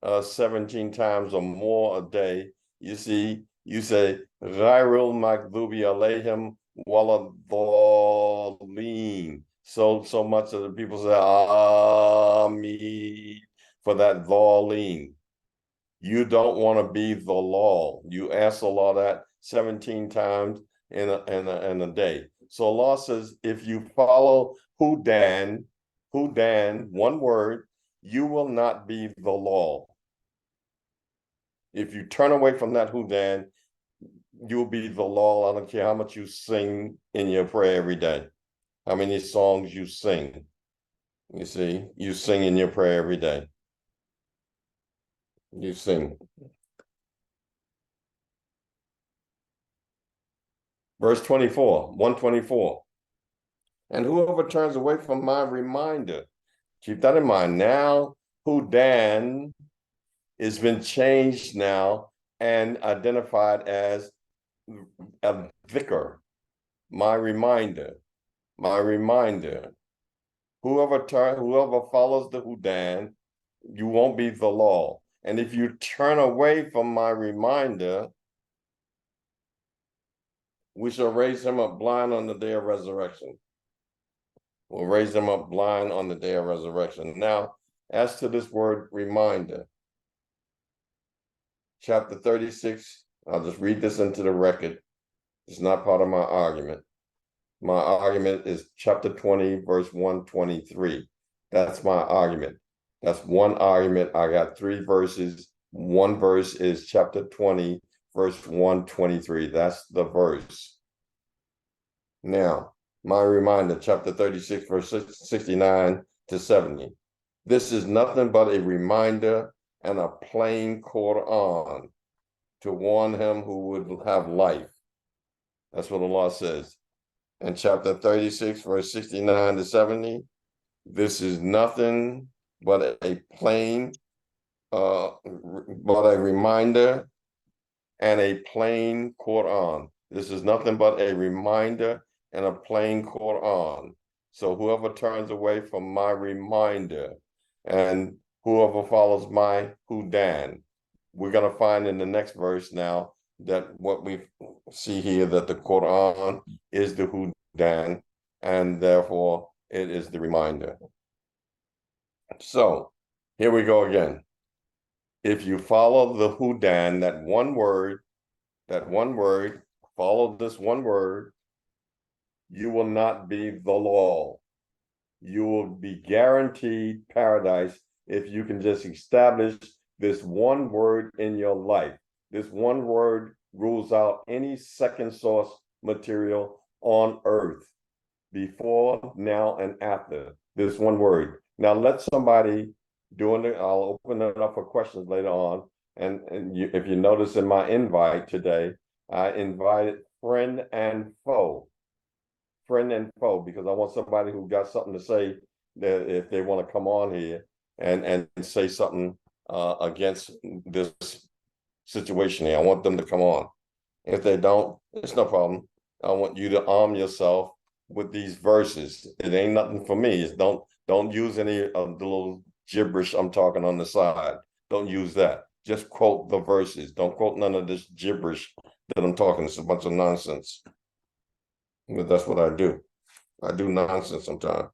17 times or more a day, you see, you say, Ghairul Maghdubi Aleihim Waladhalin. So much of the people say, Ameen, for that dhalin. You don't want to be the law. You ask Allah that 17 times in a day. So Allah says, if you follow HUDAN, one word, you will not be the law. If you turn away from that HUDAN, you'll be the law. I don't care how much you sing in your prayer every day, how many songs you sing. You see, you sing in your prayer every day. You sing. Verse 24, 124. And whoever turns away from my reminder, keep that in mind. Now, HUDAN has been changed now and identified as a dhikr, my reminder. Whoever follows the HUDAN, you won't be the law. And if you turn away from my reminder, we shall raise him up blind on the day of resurrection. We'll raise them up blind on the day of resurrection. Now, as to this word reminder, chapter 36, I'll just read this into the record. It's not part of my argument. My argument is chapter 20, verse 123. That's my argument. That's one argument. I got 3 verses. One verse is chapter 20, verse 123. That's the verse. Now, my reminder, chapter 36, verse 69 to 70. This is nothing but a reminder and a plain Quran to warn him who would have life. That's what Allah says. And chapter 36, verse 69 to 70. This is nothing but a plain, but a reminder and a plain Quran. This is nothing but a reminder and a plain Quran. So whoever turns away from my reminder and whoever follows my HUDAN, we're going to find in the next verse now that what we see here, that the Quran is the HUDAN, and therefore it is the reminder. So here we go again. If you follow the HUDAN, that one word, follow this one word, you will not be the law. You will be guaranteed paradise if you can just establish this one word in your life. This one word rules out any second source material on earth, before, now, and after. This one word. Now let somebody doing it. I'll open it up for questions later on. And if you notice in my invite today, I invited friend and foe, because I want somebody who got something to say, that if they want to come on here and say something against this situation here, I want them to come on. If they don't, it's no problem. I want you to arm yourself with these verses. It ain't nothing for me. It's don't use any of the little gibberish I'm talking on the side. Don't use that. Just quote the verses. Don't quote none of this gibberish that I'm talking. It's a bunch of nonsense. But that's what I do. I do nonsense sometimes.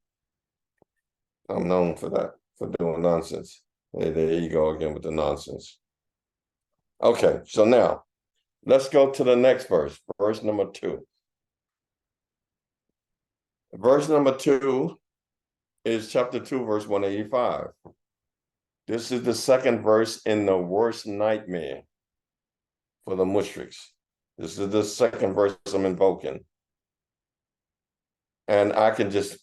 I'm known for that, for doing nonsense. Hey, there you go again with the nonsense. Okay, so now let's go to the next verse, verse number 2. Verse number 2 is chapter 2, verse 185. This is the second verse in the worst nightmare for the mushriks. This is the second verse I'm invoking. And I can just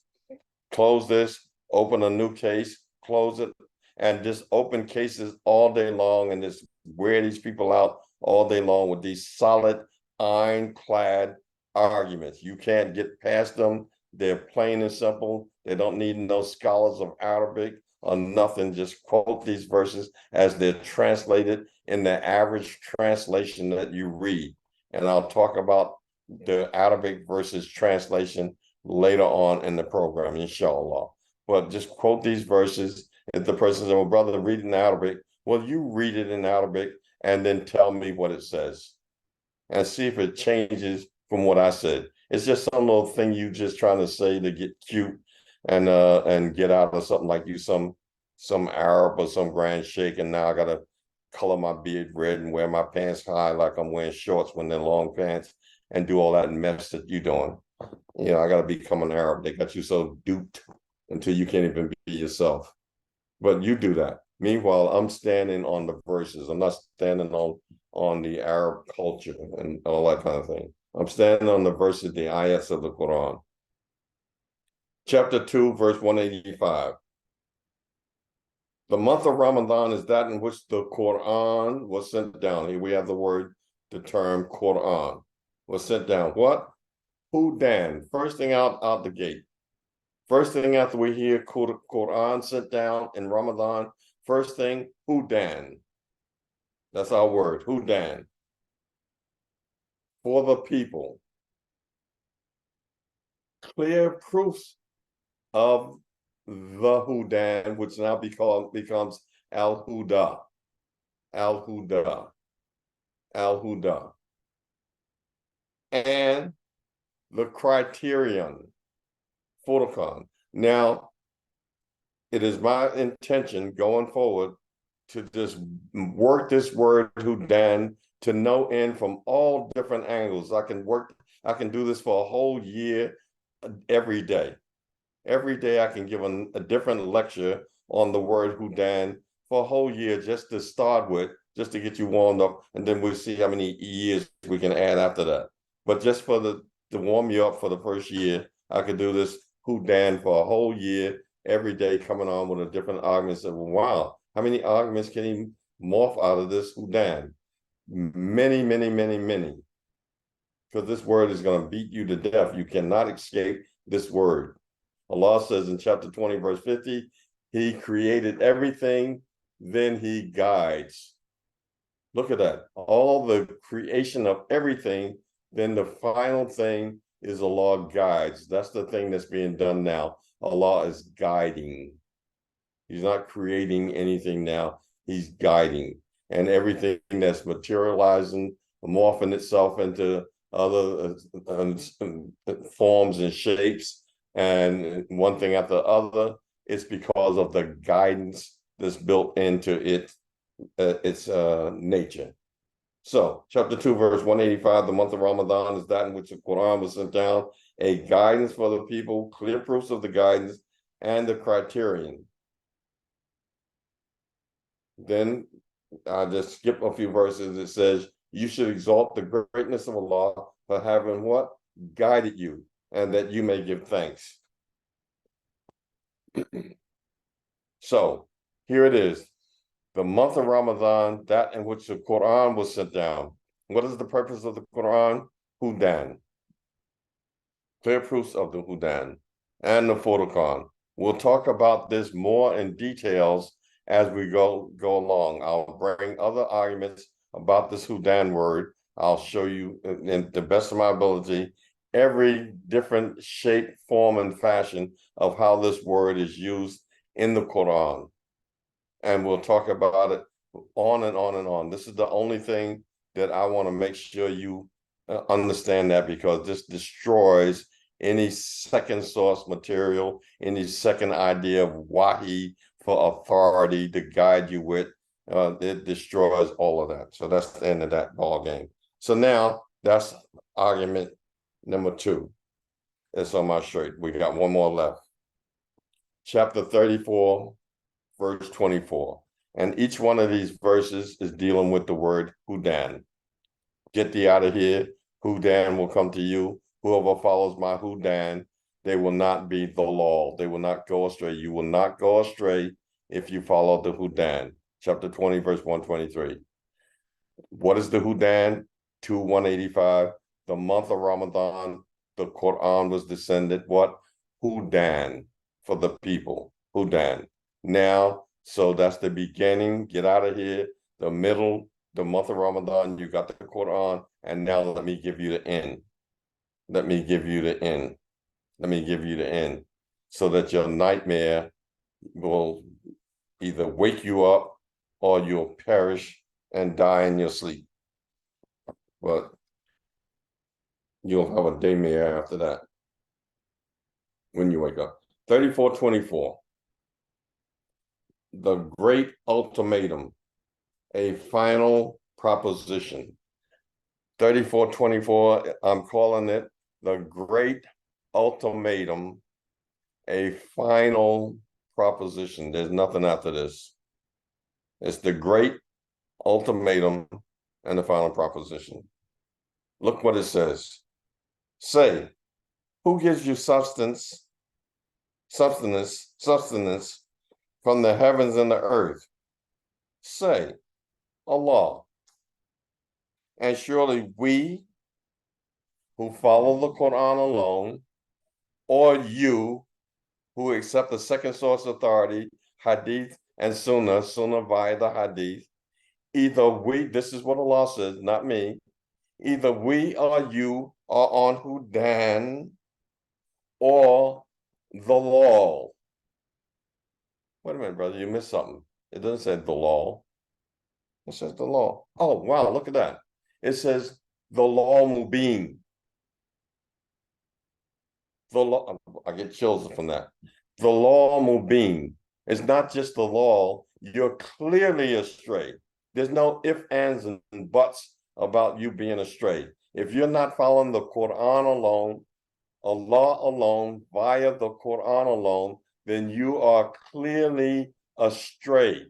close this, open a new case, close it, and just open cases all day long and just wear these people out all day long with these solid, ironclad arguments. You can't get past them. They're plain and simple. They don't need no scholars of Arabic or nothing. Just quote these verses as they're translated in the average translation that you read. And I'll talk about the Arabic versus translation later on in the program, inshallah. But just quote these verses. If the person says, well, brother, read it in Arabic, well, you read it in Arabic and then tell me what it says and see if it changes from what I said. It's just some little thing you just trying to say to get cute and get out of something like you some Arab or some grand sheikh, and now I gotta color my beard red and wear my pants high like I'm wearing shorts when they're long pants and do all that mess that you're doing. You know, I gotta become an Arab. They got you so duped until you can't even be yourself. But you do that. Meanwhile, I'm standing on the verses. I'm not standing on the Arab culture and all that kind of thing. I'm standing on the verses, the ayats of the Quran. Chapter 2, verse 185. The month of Ramadan is that in which the Quran was sent down. Here we have the term Quran was sent down. What? HUDAN. First thing out the gate. First thing after we hear Quran sent down in Ramadan, first thing, HUDAN. That's our word, HUDAN. For the people. Clear proofs of the HUDAN, which now becomes al-Huda. Al-Huda. Al-Huda. And the criterion. Photocon. Now, it is my intention going forward to just work this word HUDAN to no end from all different angles. I can do this for a whole year every day. Every day I can give a different lecture on the word HUDAN for a whole year just to start with, just to get you warmed up, and then we'll see how many years we can add after that. But just to warm you up for the first year, I could do this HUDAN for a whole year, every day coming on with a different argument. So, wow, how many arguments can he morph out of this HUDAN? Many, many, many, many. Because this word is going to beat you to death. You cannot escape this word. Allah says in chapter 20, verse 50, he created everything, then he guides. Look at that. All the creation of everything, then the final thing is Allah guides. That's the thing that's being done now. Allah is guiding. He's not creating anything now. He's guiding. And everything that's materializing, morphing itself into other forms and shapes, and one thing after the other, it's because of the guidance that's built into its nature. So, chapter 2, verse 185, the month of Ramadan is that in which the Quran was sent down, a guidance for the people, clear proofs of the guidance, and the criterion. Then I just skip a few verses. It says, you should exalt the greatness of Allah for having what? Guided you, and that you may give thanks. So, here it is. The month of Ramadan, that in which the Quran was sent down. What is the purpose of the Quran? HUDAN. Clear proofs of the HUDAN and the Photocon. We'll talk about this more in details as we go along. I'll bring other arguments about this HUDAN word. I'll show you, in the best of my ability, every different shape, form, and fashion of how this word is used in the Quran. And we'll talk about it on and on and on. This is the only thing that I want to make sure you understand, that because this destroys any second source material, any second idea of wahi for authority to guide you with. It destroys all of that. So that's the end of that ball game. So now that's argument number 2. It's on my shirt. We got one more left. Chapter 34. Verse 24. And each one of these verses is dealing with the word HUDAN. Get thee out of here. HUDAN will come to you. Whoever follows my HUDAN, they will not be the law. They will not go astray. You will not go astray if you follow the HUDAN, chapter 20, verse 123. What is the HUDAN? 2:185. The month of Ramadan, the Quran was descended. What? HUDAN, for the people. HUDAN. Now, so that's the beginning. Get out of here. The middle, the month of Ramadan, you got the Quran. And now let me give you the end. Let me give you the end. Let me give you the end. So that your nightmare will either wake you up or you'll perish and die in your sleep. But you'll have a daymare after that when you wake up. 3424. The great ultimatum, a final proposition. 3424, I'm calling it the great ultimatum, a final proposition. There's nothing after this. It's the great ultimatum and the final proposition. Look what it says. Say, who gives you sustenance from the heavens and the earth? Say, Allah. And surely we who follow the Quran alone, or you who accept the second source authority, Hadith and Sunnah via the Hadith, either we, this is what Allah says, not me, either we or you are on HUDAN or the law. Wait a minute, brother, you missed something. It doesn't say the law. It says the law. Oh, wow, look at that. It says the law mubin. The law, I get chills from that. The law mubin. It's not just the law. You're clearly astray. There's no ifs, ands, and buts about you being astray. If you're not following the Quran alone, Allah alone, via the Quran alone, then you are clearly astray.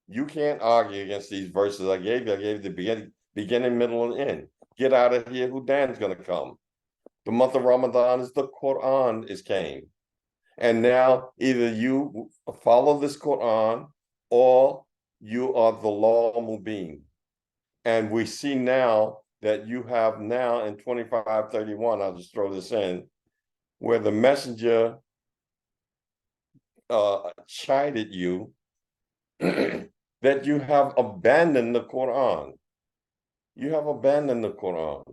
You can't argue against these verses I gave you. I gave you the beginning, middle, and end. Get out of here. HUDAN's going to come. The month of Ramadan is the Quran is came. And now either you follow this Quran or you are the law mubin. And we see now that you have now in 2531, I'll just throw this in, where the messenger chided you that you have abandoned the Quran. You have abandoned the Quran.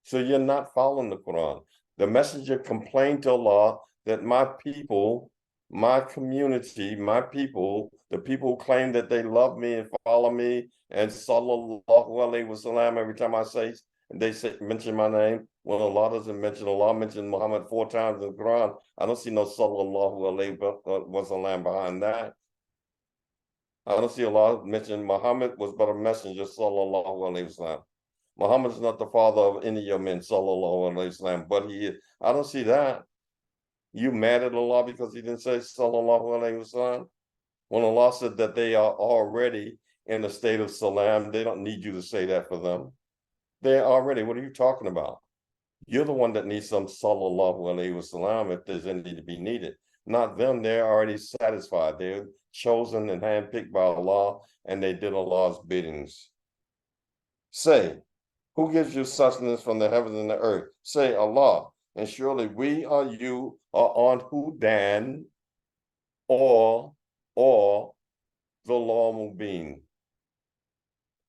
So you're not following the Quran. The messenger complained to Allah that my people, my community, my people, the people who claim that they love me and follow me and sallallahu alaihi wasallam every time I say, and they say, mention my name. Well, Allah doesn't mention, Allah mentioned Muhammad 4 times in the Quran. I don't see no sallallahu alaihi wasallam behind that. I don't see Allah mention Muhammad was but a messenger, sallallahu alaihi wasallam. Muhammad is not the father of any of your men, sallallahu alaihi wasallam, but he is. I don't see that. You mad at Allah because he didn't say sallallahu alaihi wasallam? When Allah said that they are already in a state of salam, they don't need you to say that for them. They're already, what are you talking about? You're the one that needs some sallallahu alaihi wasallam if there's any to be needed. Not them, they're already satisfied. They're chosen and handpicked by Allah, and they did Allah's biddings. Say, who gives you sustenance from the heavens and the earth? Say, Allah. And surely we or you are on HUDAN or the law mubin.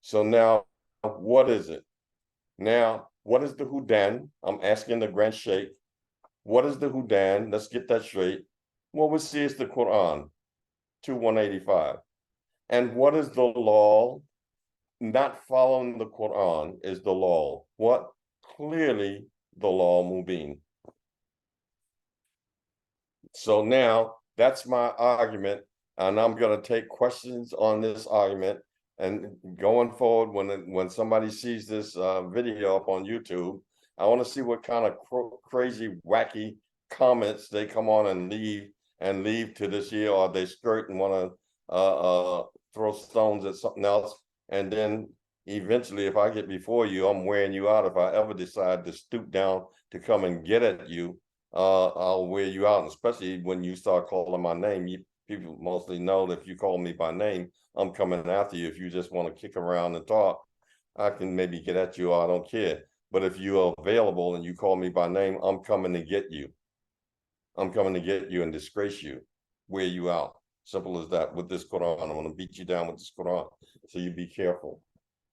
So now, what is it? Now, what is the HUDAN? I'm asking the Grand Sheikh. What is the HUDAN? Let's get that straight. What we see is the Quran, 2:185. And what is the law? Not following the Quran is the law. What? Clearly the law mubin. So now that's my argument, and I'm going to take questions on this argument. And going forward, when somebody sees this video up on YouTube, I want to see what kind of crazy, wacky comments they come on and leave to this year, or they skirt and want to throw stones at something else. And then eventually, if I get before you, I'm wearing you out. If I ever decide to stoop down to come and get at you, I'll wear you out. And especially when you start calling my name, people mostly know that if you call me by name, I'm coming after you. If you just want to kick around and talk, I can maybe get at you. I don't care. But if you are available and you call me by name, I'm coming to get you. I'm coming to get you and disgrace you, wear you out. Simple as that. With this Quran, I'm going to beat you down with this Quran. So you be careful.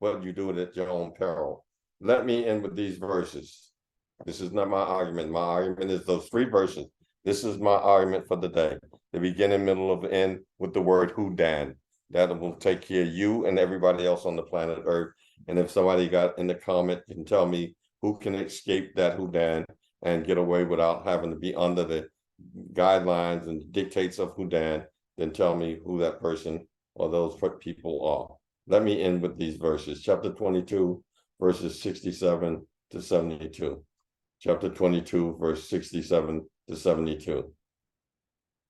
But you do it at your own peril. Let me end with these verses. This is not my argument. My argument is those 3 verses. This is my argument for the day. The beginning, middle, of end with the word HUDAN. That will take care of you and everybody else on the planet Earth. And if somebody got in the comment can tell me who can escape that HUDAN and get away without having to be under the guidelines and dictates of HUDAN, then tell me who that person or those people are. Let me end with these verses. Chapter 22, verses 67 to 72. Chapter 22, verse 67 to 72.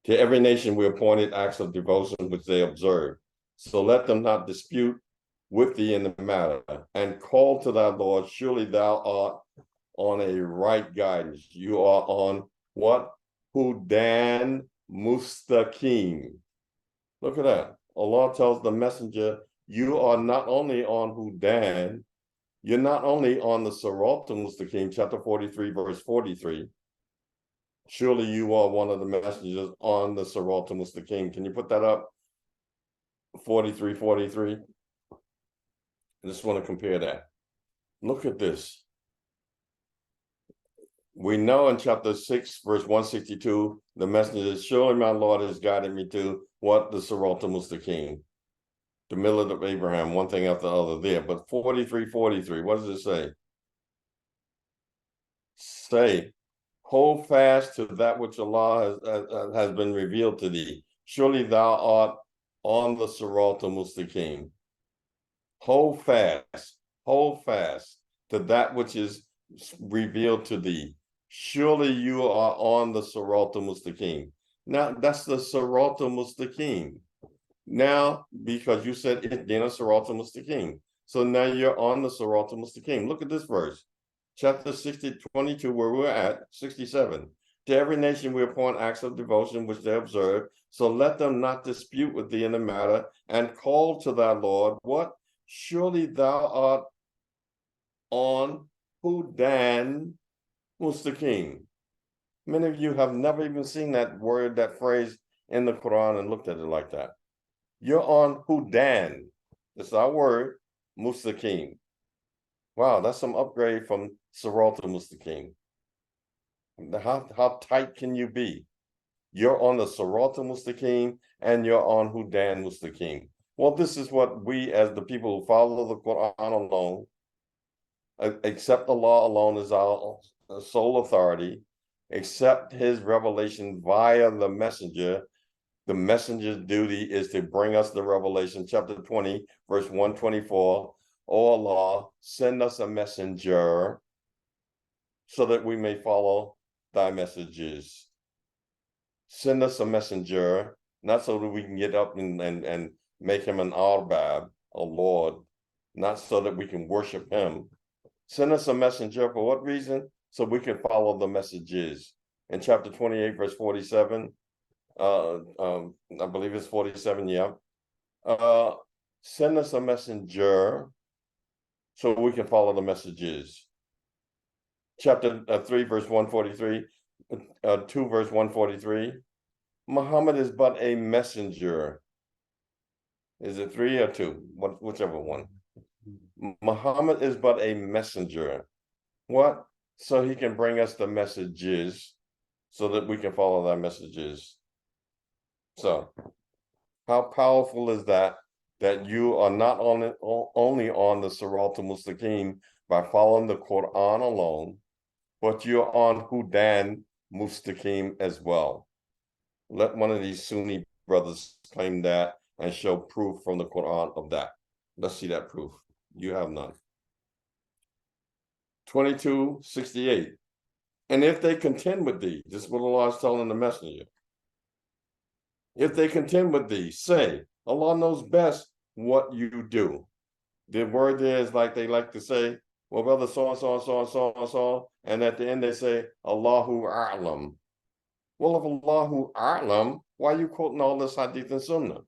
To every nation we appointed acts of devotion which they observe. So let them not dispute with thee in the matter, and call to thy Lord. Surely thou art on a right guidance. You are on what? Hudan Mustaqim. Look at that. Allah tells the messenger, you are not only on Hudan, you're not only on the Sirat al-Mustaqim, chapter 43, verse 43. Surely you are one of the messengers on the Sirat al-Mustaqim. Can you put that up? 43, 43. I just want to compare that. Look at this. We know in chapter 6, verse 162, the messenger says, surely my Lord has guided me to what? The Sirat al-Mustaqim. The millet of Abraham, one thing after the other there. But 43, 43, what does it say? Say, hold fast to that which Allah has been revealed to thee. Surely thou art on the Sirat al-Mustaqim. Hold fast to that which is revealed to thee. Surely you are on the Sirat al-Mustaqim. Now, that's the Sirat al-Mustaqim. Now, because you said Ihdina Sirat al-Mustaqim. So now you're on the Sirat al-Mustaqim. Look at this verse. Chapter 22, where we're at, 67. To every nation we appoint acts of devotion which they observe. So let them not dispute with thee in the matter, and call to thy Lord. What? Surely thou art on Hudan Mustaqim. Many of you have never even seen that word, that phrase in the Quran and looked at it like that. You're on Hudan. It's our word, Mustaqim. Wow, that's some upgrade from Sirat al-Mustaqim. How tight can you be? You're on the Sirat al-Mustaqim and you're on Hudan Mustaqim. Well, this is what we, as the people who follow the Quran alone, accept Allah alone as our sole authority, accept his revelation via the messenger. The messenger's duty is to bring us the revelation. Chapter 20, verse 124. O Allah, send us a messenger so that we may follow thy messages. Send us a messenger, not so that we can get up and make him an arbab, a Lord, not so that we can worship him. Send us a messenger for what reason? So we can follow the messages. In chapter 28, verse 47, I believe it's 47, yeah. Send us a messenger so we can follow the messages. Chapter 3, verse 143, 2, verse 143. Muhammad is but a messenger. Is it 3 or 2? Whichever one. Muhammad is but a messenger. What? So he can bring us the messages so that we can follow thy messages. So, how powerful is that? That you are not only on the Sirat al-Mustaqim by following the Quran alone, but you're on Hudan Mustaqim as well. Let one of these Sunni brothers claim that and show proof from the Quran of that. Let's see that proof. You have none. 22:68. And if they contend with thee, this is what Allah is telling the messenger. If they contend with thee, say, Allah knows best what you do. The word there is like they like to say, well, brother, so, and at the end they say, Allahu A'lam. Well, if Allahu A'lam, Why are you quoting all this hadith and sunnah?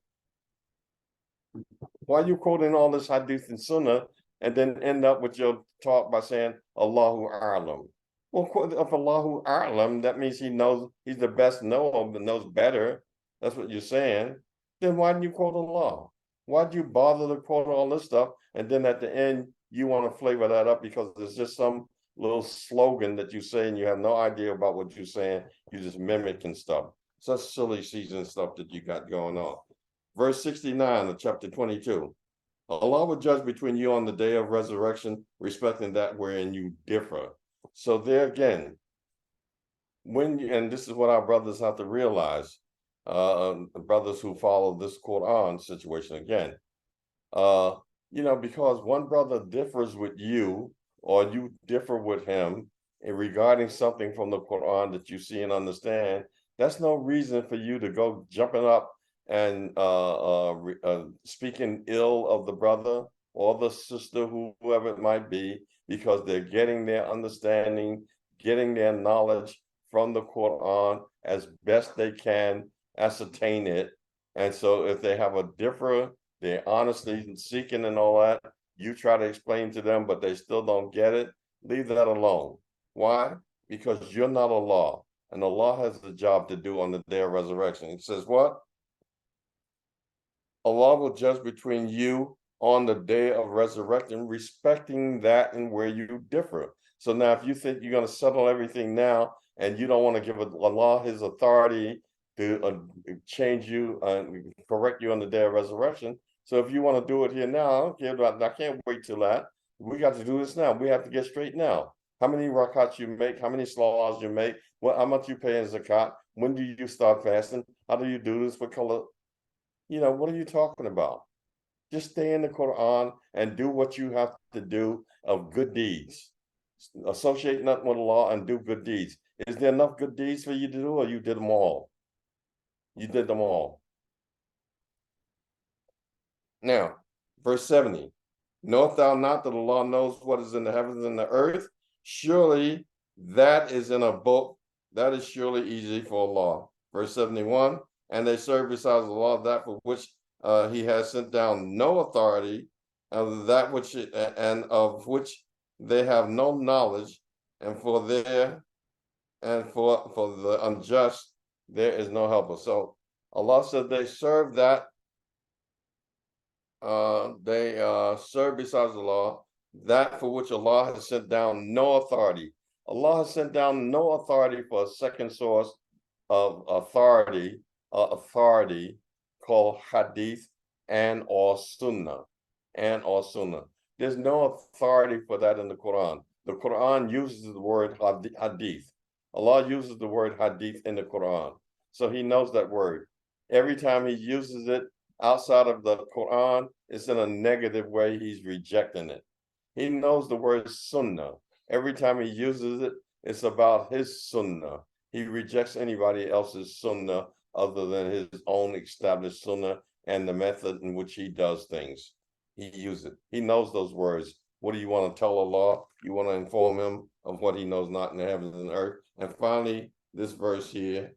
Why are you quoting all this hadith and sunnah and then end up with your talk by saying Allahu A'lam? Well, if Allahu A'lam, that means he knows, he's the best knower, but knows better. That's what you're saying. Then why didn't you quote Allah? Why'd you bother to quote all this stuff? And then at the end, you want to flavor that up because there's just some little slogan that you say and you have no idea about what you're saying. You're just mimicking stuff. Such silly season stuff that you got going on. Verse 69 of chapter 22. Allah will judge between you on the day of resurrection, respecting that wherein you differ. So there again, and this is what our brothers have to realize, brothers who follow this Quran situation again, because one brother differs with you or you differ with him regarding something from the Quran that you see and understand, that's no reason for you to go jumping up and speaking ill of the brother or the sister, whoever it might be, because they're getting their understanding, getting their knowledge from the Quran as best they can ascertain it. And so if they have a differ, they're honestly seeking and all that, you try to explain to them, but they still don't get it, leave that alone. Why? Because you're not Allah, and Allah has the job to do on the day of resurrection. It says what? Allah will judge between you on the day of resurrection, respecting that and where you differ. So now if you think you're going to settle everything now and you don't want to give Allah his authority to change you, correct you on the day of resurrection. So if you want to do it here now, I can't wait till that. We got to do this now. We have to get straight now. How many rakats you make, how many salawats you make, how much you pay in zakat, when do you start fasting, how do you do this, what color, what are you talking about? Just stay in the Quran and do what you have to do of good deeds. Associate nothing with Allah and do good deeds. Is there enough good deeds for you to do, or you did them all? You did them all. Now, verse 70. Knowest thou not that Allah knows what is in the heavens and the earth? Surely that is in a book. That is surely easy for Allah. Verse 71. And they serve besides Allah that for which he has sent down no authority, of which they have no knowledge, and for the unjust there is no helper. So Allah said they serve that. They serve besides Allah that for which Allah has sent down no authority. Allah has sent down no authority for a second source of authority called hadith and or sunnah. There's no authority for that in the Quran. The Quran uses the word hadith. Allah uses the word hadith in the Quran. So he knows that word. Every time he uses it outside of the Quran, it's in a negative way. He's rejecting it. He knows the word sunnah. Every time he uses it, it's about his sunnah. He rejects anybody else's sunnah other than his own established sunnah and the method in which he does things. He uses it. He knows those words. What do you want to tell Allah? You want to inform him of what he knows not in the heavens and earth. And finally, this verse here,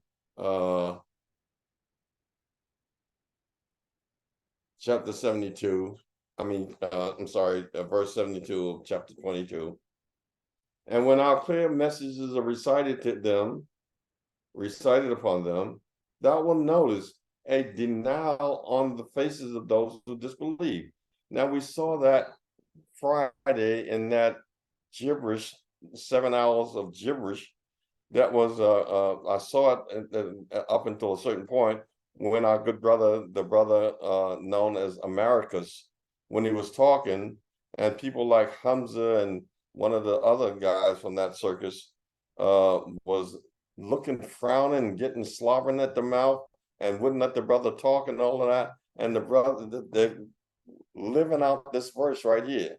chapter 72. Verse 72 of chapter 22. And when our clear messages are recited upon them, thou will notice a denial on the faces of those who disbelieve. Now we saw that Friday in that gibberish, 7 hours of gibberish. That was I saw it up until a certain point when our good brother, the brother known as Americus, when he was talking, and people like Hamza and one of the other guys from that circus was looking, frowning, getting slobbering at the mouth, and wouldn't let the brother talk and all of that. And the brother, they're living out this verse right here.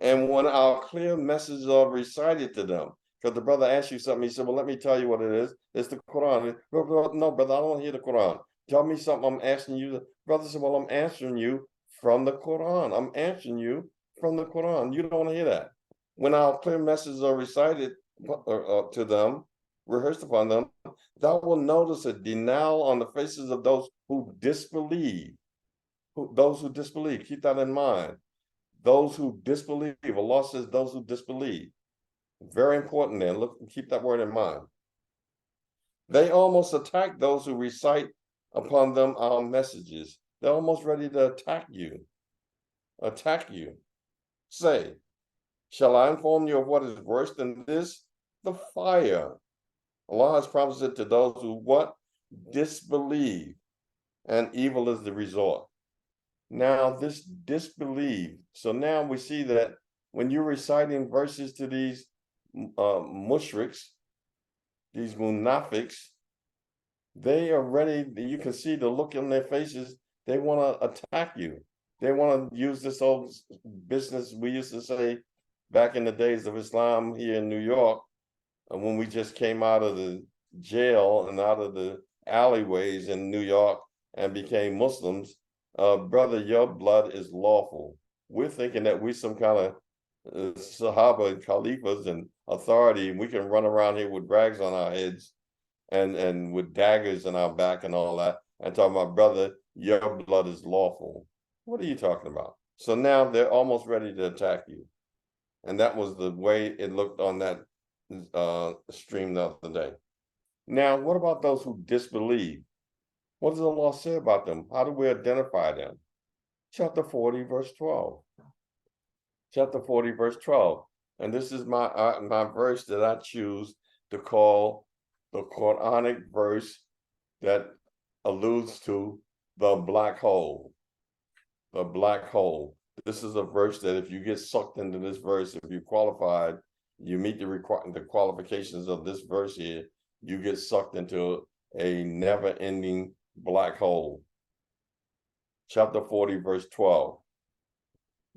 And when our clear messages are recited to them, because the brother asked you something, he said, well, let me tell you what it is. It's the Quran. No, brother, I don't want to hear the Quran. Tell me something. I'm asking you. The brother said, well, I'm answering you from the Quran. I'm answering you from the Quran. You don't want to hear that. When our clear messages are recited to them, rehearsed upon them, thou will notice a denial on the faces of those who disbelieve. Those who disbelieve, keep that in mind. Those who disbelieve, Allah says those who disbelieve. Very important there. Look, keep that word in mind. They almost attack those who recite upon them our messages. They're almost ready to attack you. Attack you. Say, shall I inform you of what is worse than this? The fire. Allah has promised it to those who what? Disbelieve. And evil is the resort. Now, this disbelief. So now we see that when you're reciting verses to these mushriks, these munafiqs, they are ready. You can see the look on their faces. They want to attack you. They want to use this old business we used to say back in the days of Islam here in New York, when we just came out of the jail and out of the alleyways in New York and became Muslims. Brother, your blood is lawful. We're thinking that we're some kind of Sahaba and Khalifas and authority. We can run around here with rags on our heads and with daggers in our back and all that. And talking about, brother, your blood is lawful. What are you talking about? So now they're almost ready to attack you. And that was the way it looked on that stream the other day. Now, what about those who disbelieve? What does Allah say about them? How do we identify them? Chapter 40, verse 12. Chapter 40, verse 12. And this is my verse that I choose to call the quranic verse that alludes to the black hole. The black hole. This is a verse that if you get sucked into this verse, if you qualified, you meet the qualifications of this verse here, you get sucked into a never-ending black hole. Chapter 40, verse 12.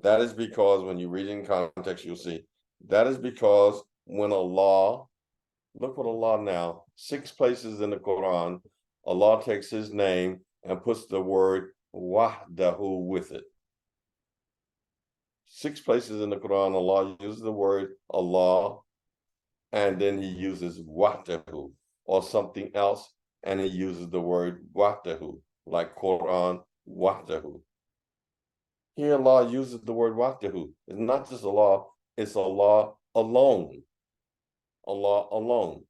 That is because when you read in context, you'll see, that is because when Allah, look what Allah now, 6 places in the Quran, Allah takes his name and puts the word wahdahu with it. 6 places in the Quran, Allah uses the word Allah, and then he uses wahdahu or something else, and he uses the word wahdahu, like Quran wahdahu. Here Allah uses the word wahdahu. It's not just Allah, it's Allah alone. Allah alone.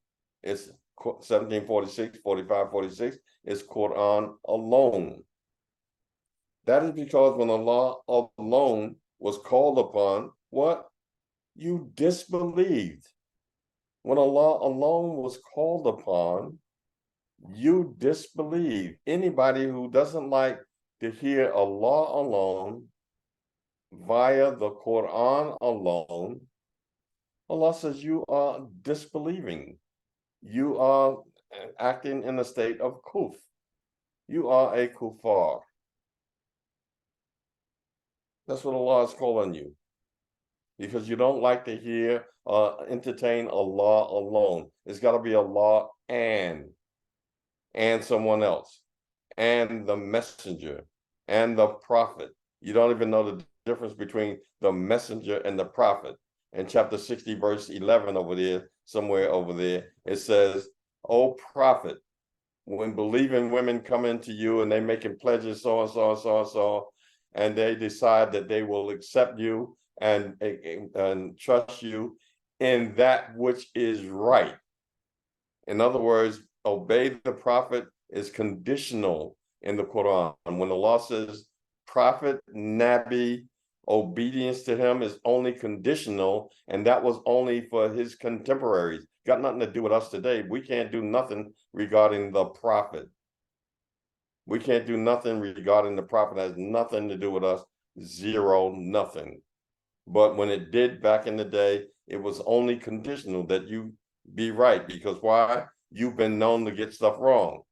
It's 1746, 45, 46. It's Quran alone. That is because when Allah alone was called upon, what? You disbelieved. When Allah alone was called upon, you disbelieve. Anybody who doesn't like to hear Allah alone via the Quran alone, Allah says you are disbelieving. You are acting in a state of kufr. You are a kuffar. That's what Allah is calling you. Because you don't like to hear, entertain Allah alone. It's got to be Allah and someone else, and the messenger, and the prophet. You don't even know the difference between the messenger and the prophet. In chapter 60, verse 11 over there, somewhere over there, it says, "O prophet, when believing women come into you and they making pledges, so and so and so and so, and they decide that they will accept you and trust you in that which is right." In other words, obey the prophet is conditional in the Quran. When Allah says prophet, Nabi, obedience to him is only conditional, and that was only for his contemporaries. Got nothing to do with us today. We can't do nothing regarding the prophet. We can't do nothing regarding the prophet. It has nothing to do with us. Zero, nothing. But when it did back in the day, it was only conditional that you be right. Because why? You've been known to get stuff wrong.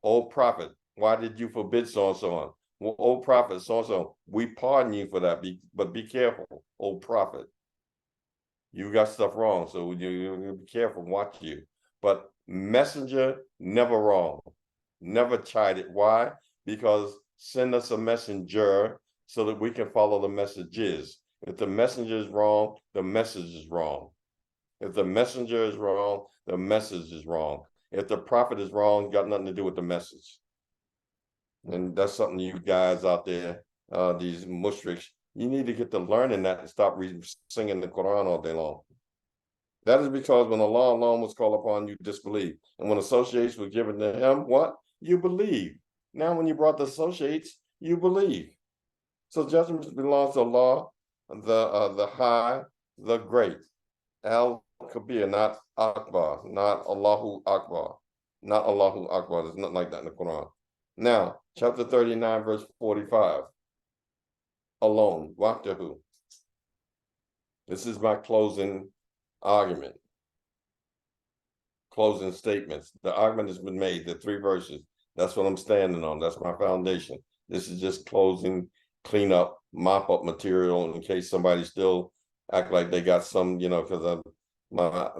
Oh prophet, why did you forbid so-and-so on? Well, oh prophet, so-and-so, we pardon you for that, but be careful, oh prophet. You got stuff wrong, so you be careful, watch you. But messenger, never wrong, never chided. Why? Because send us a messenger so that we can follow the messages. If the messenger is wrong, the message is wrong. If the messenger is wrong, the message is wrong. If the prophet is wrong, got nothing to do with the message. And that's something you guys out there, these mushriks, you need to get to learning that and stop singing the Quran all day long. That is because when Allah alone was called upon, you disbelieve. And when associates were given to him, what? You believe. Now when you brought the associates, you believe. So judgment belongs to Allah, the high, the great. Al-Kabir, not Akbar, not Allahu Akbar. Not Allahu Akbar. There's nothing like that in the Quran. Now, chapter 39, verse 45. Alone, wahdahu. This is my closing argument. Closing statements. The argument has been made, the 3 verses. That's what I'm standing on. That's my foundation. This is just closing, clean up, mop up material in case somebody still act like they got some, because my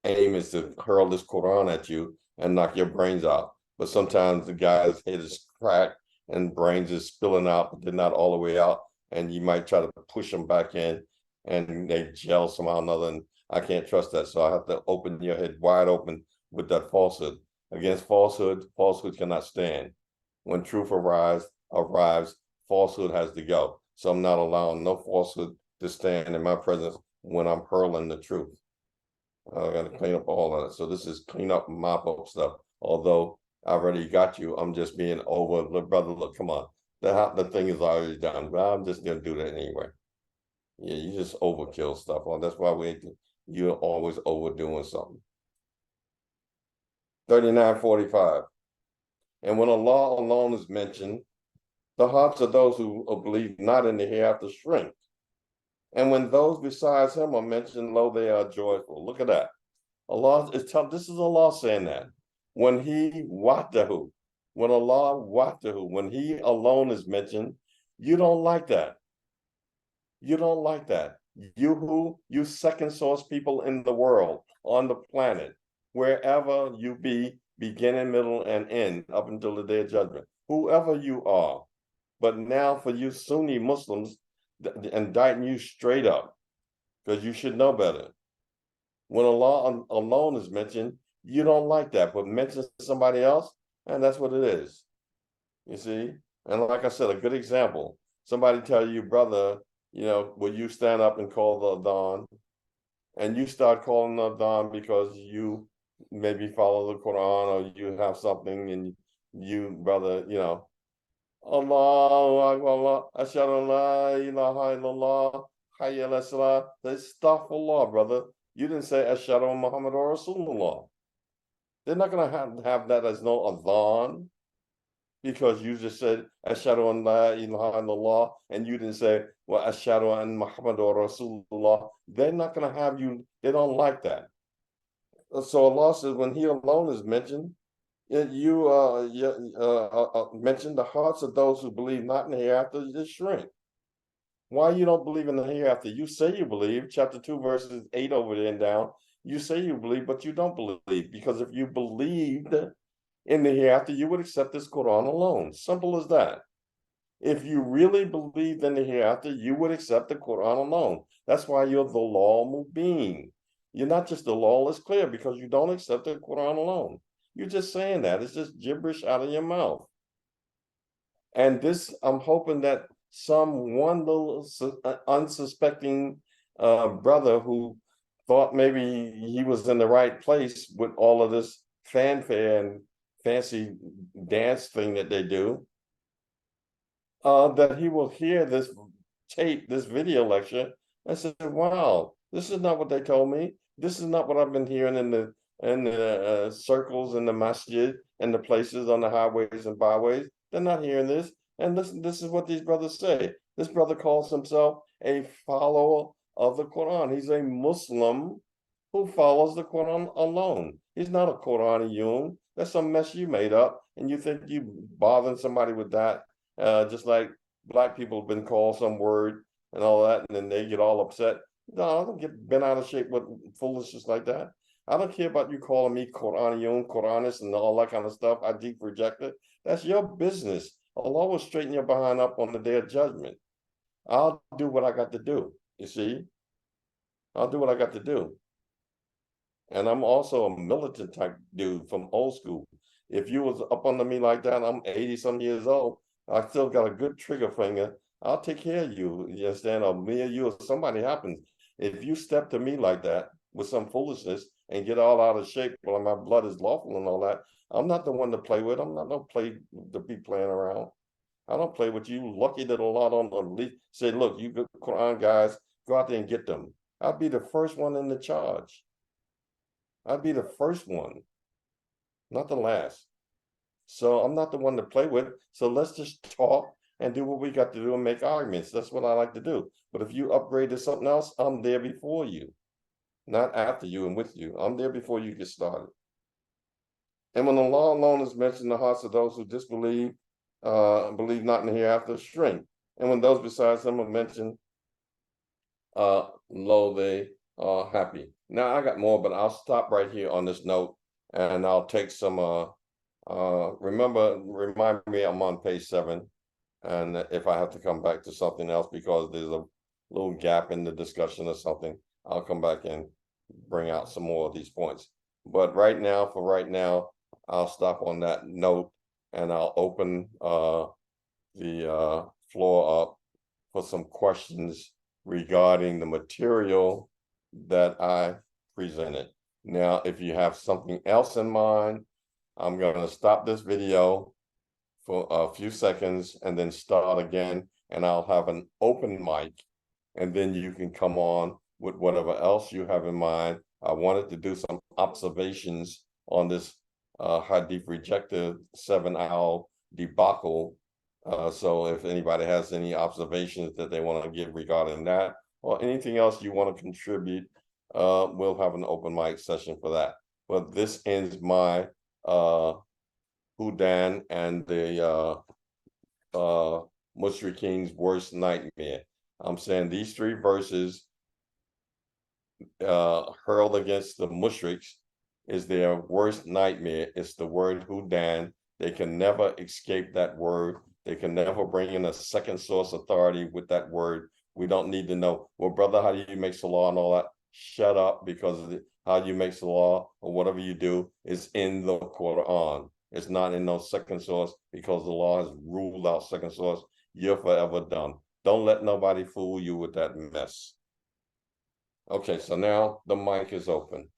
aim is to hurl this Quran at you and knock your brains out. But sometimes the guy's head is cracked and brains is spilling out, but they're not all the way out. And you might try to push them back in and they gel somehow or another. And I can't trust that. So I have to open your head wide open with that falsehood. Against falsehood, falsehood cannot stand. When truth arrives, falsehood has to go. So I'm not allowing no falsehood to stand in my presence when I'm hurling the truth. I got to clean up all of it. So this is clean up, mop up stuff. Although I already got you, I'm just being over. Look, brother, look, come on. The thing is already done, but I'm just going to do that anyway. Yeah, you just overkill stuff. Well, that's why you're always overdoing something. 39:45. And when Allah alone is mentioned, the hearts of those who believe not in the hereafter shrink. And when those besides him are mentioned, lo, they are joyful. Look at that. Allah is telling, this is Allah saying that. When he wahdahu, when Allah wahdahu, when he alone is mentioned, you don't like that. You don't like that. You second source people in the world, on the planet, wherever you be, beginning, middle, and end, up until the day of judgment, whoever you are. But now for you Sunni Muslims, indicting you straight up, because you should know better. When Allah alone is mentioned, you don't like that, but mention somebody else, and that's what it is. You see? And like I said, a good example, somebody tell you, brother, will you stand up and call the Adhan? And you start calling the Adhan because you maybe follow the Quran or you have something and you, brother, Allahu Akbar, Ashhadu an la ilaha illallah, hayya ala salah. Astaghfirullah, brother. You didn't say Ashhadu Muhammad or Rasulullah. They're not going to have that as no Adhan because you just said Ashhadu an la ilaha illallah and you didn't say, well, Ashhadu an Muhammad or Rasulullah. They're not going to have you, they don't like that. So Allah says when he alone is mentioned, you mentioned the hearts of those who believe not in the hereafter just shrink. Why you don't believe in the hereafter? You say you believe, chapter 2, verses 8 over there and down. You say you believe, but you don't believe. Because if you believed in the hereafter, you would accept this Quran alone. Simple as that. If you really believed in the hereafter, you would accept the Quran alone. That's why you're the law mubin. You're not just the lawless clear because you don't accept the Quran alone. You're just saying that. It's just gibberish out of your mouth. And this, I'm hoping that one little unsuspecting brother who thought maybe he was in the right place with all of this fanfare and fancy dance thing that they do, that he will hear this tape, this video lecture, and say, wow, this is not what they told me. This is not what I've been hearing in the circles in the masjid and the places on the highways and byways. They're not hearing this. And listen, this is what these brothers say. This brother calls himself a follower of the Quran. He's a Muslim who follows the Quran alone. He's not a Quraniyun. That's some mess you made up. And you think you bothering somebody with that, just like black people have been called some word and all that, and then they get all upset. No, I don't get bent out of shape with foolishness like that. I don't care about you calling me Quraniyun, Quranist, and all that kind of stuff. I deep reject it. That's your business. Allah will straighten your behind up on the day of judgment. I'll do what I got to do. You see? I'll do what I got to do. And I'm also a militant type dude from old school. If you was up under me like that, I'm 80 some years old. I still got a good trigger finger. I'll take care of you. You understand? Or me or you or somebody happens. If you step to me like that with some foolishness and get all out of shape while my blood is lawful and all that, I'm not the one to play with. I'm not no play to be playing around. I don't play with you. Lucky that Allah don't say, look, you good Quran guys, go out there and get them. I'd be the first one in the charge. I'd be the first one, not the last. So I'm not the one to play with. So let's just talk and do what we got to do and make arguments. That's what I like to do. But if you upgrade to something else, I'm there before you, not after you and with you. I'm there before you get started. And when the law alone is mentioned, the hearts of those who disbelieve, believe not in the hereafter, shrink. And when those besides them are mentioned, lo, they are happy. Now I got more, but I'll stop right here on this note, and I'll take some. Remind me I'm on page 7, and if I have to come back to something else because there's a little gap in the discussion or something, I'll come back and bring out some more of these points. But right now, for right now, I'll stop on that note, and I'll open the floor up for some questions regarding the material that I presented. Now, if you have something else in mind, I'm going to stop this video for a few seconds and then start again, and I'll have an open mic, and then you can come on with whatever else you have in mind. I wanted to do some observations on this Hadith rejected 7-hour debacle. So if anybody has any observations that they want to give regarding that or anything else you want to contribute, we'll have an open mic session for that. But this ends my HUDAN and the Mush'rikeen's worst nightmare. I'm saying these 3 verses hurled against the mushriks is their worst nightmare. It's the word HUDAN. They can never escape that word. They can never bring in a second source authority with that word. We don't need to know, well, brother, how do you make the law and all that? Shut up, because how you make the law or whatever you do is in the Quran. It's not in no second source, because the law has ruled out second source. You're forever done. Don't let nobody fool you with that mess. Okay, so now the mic is open.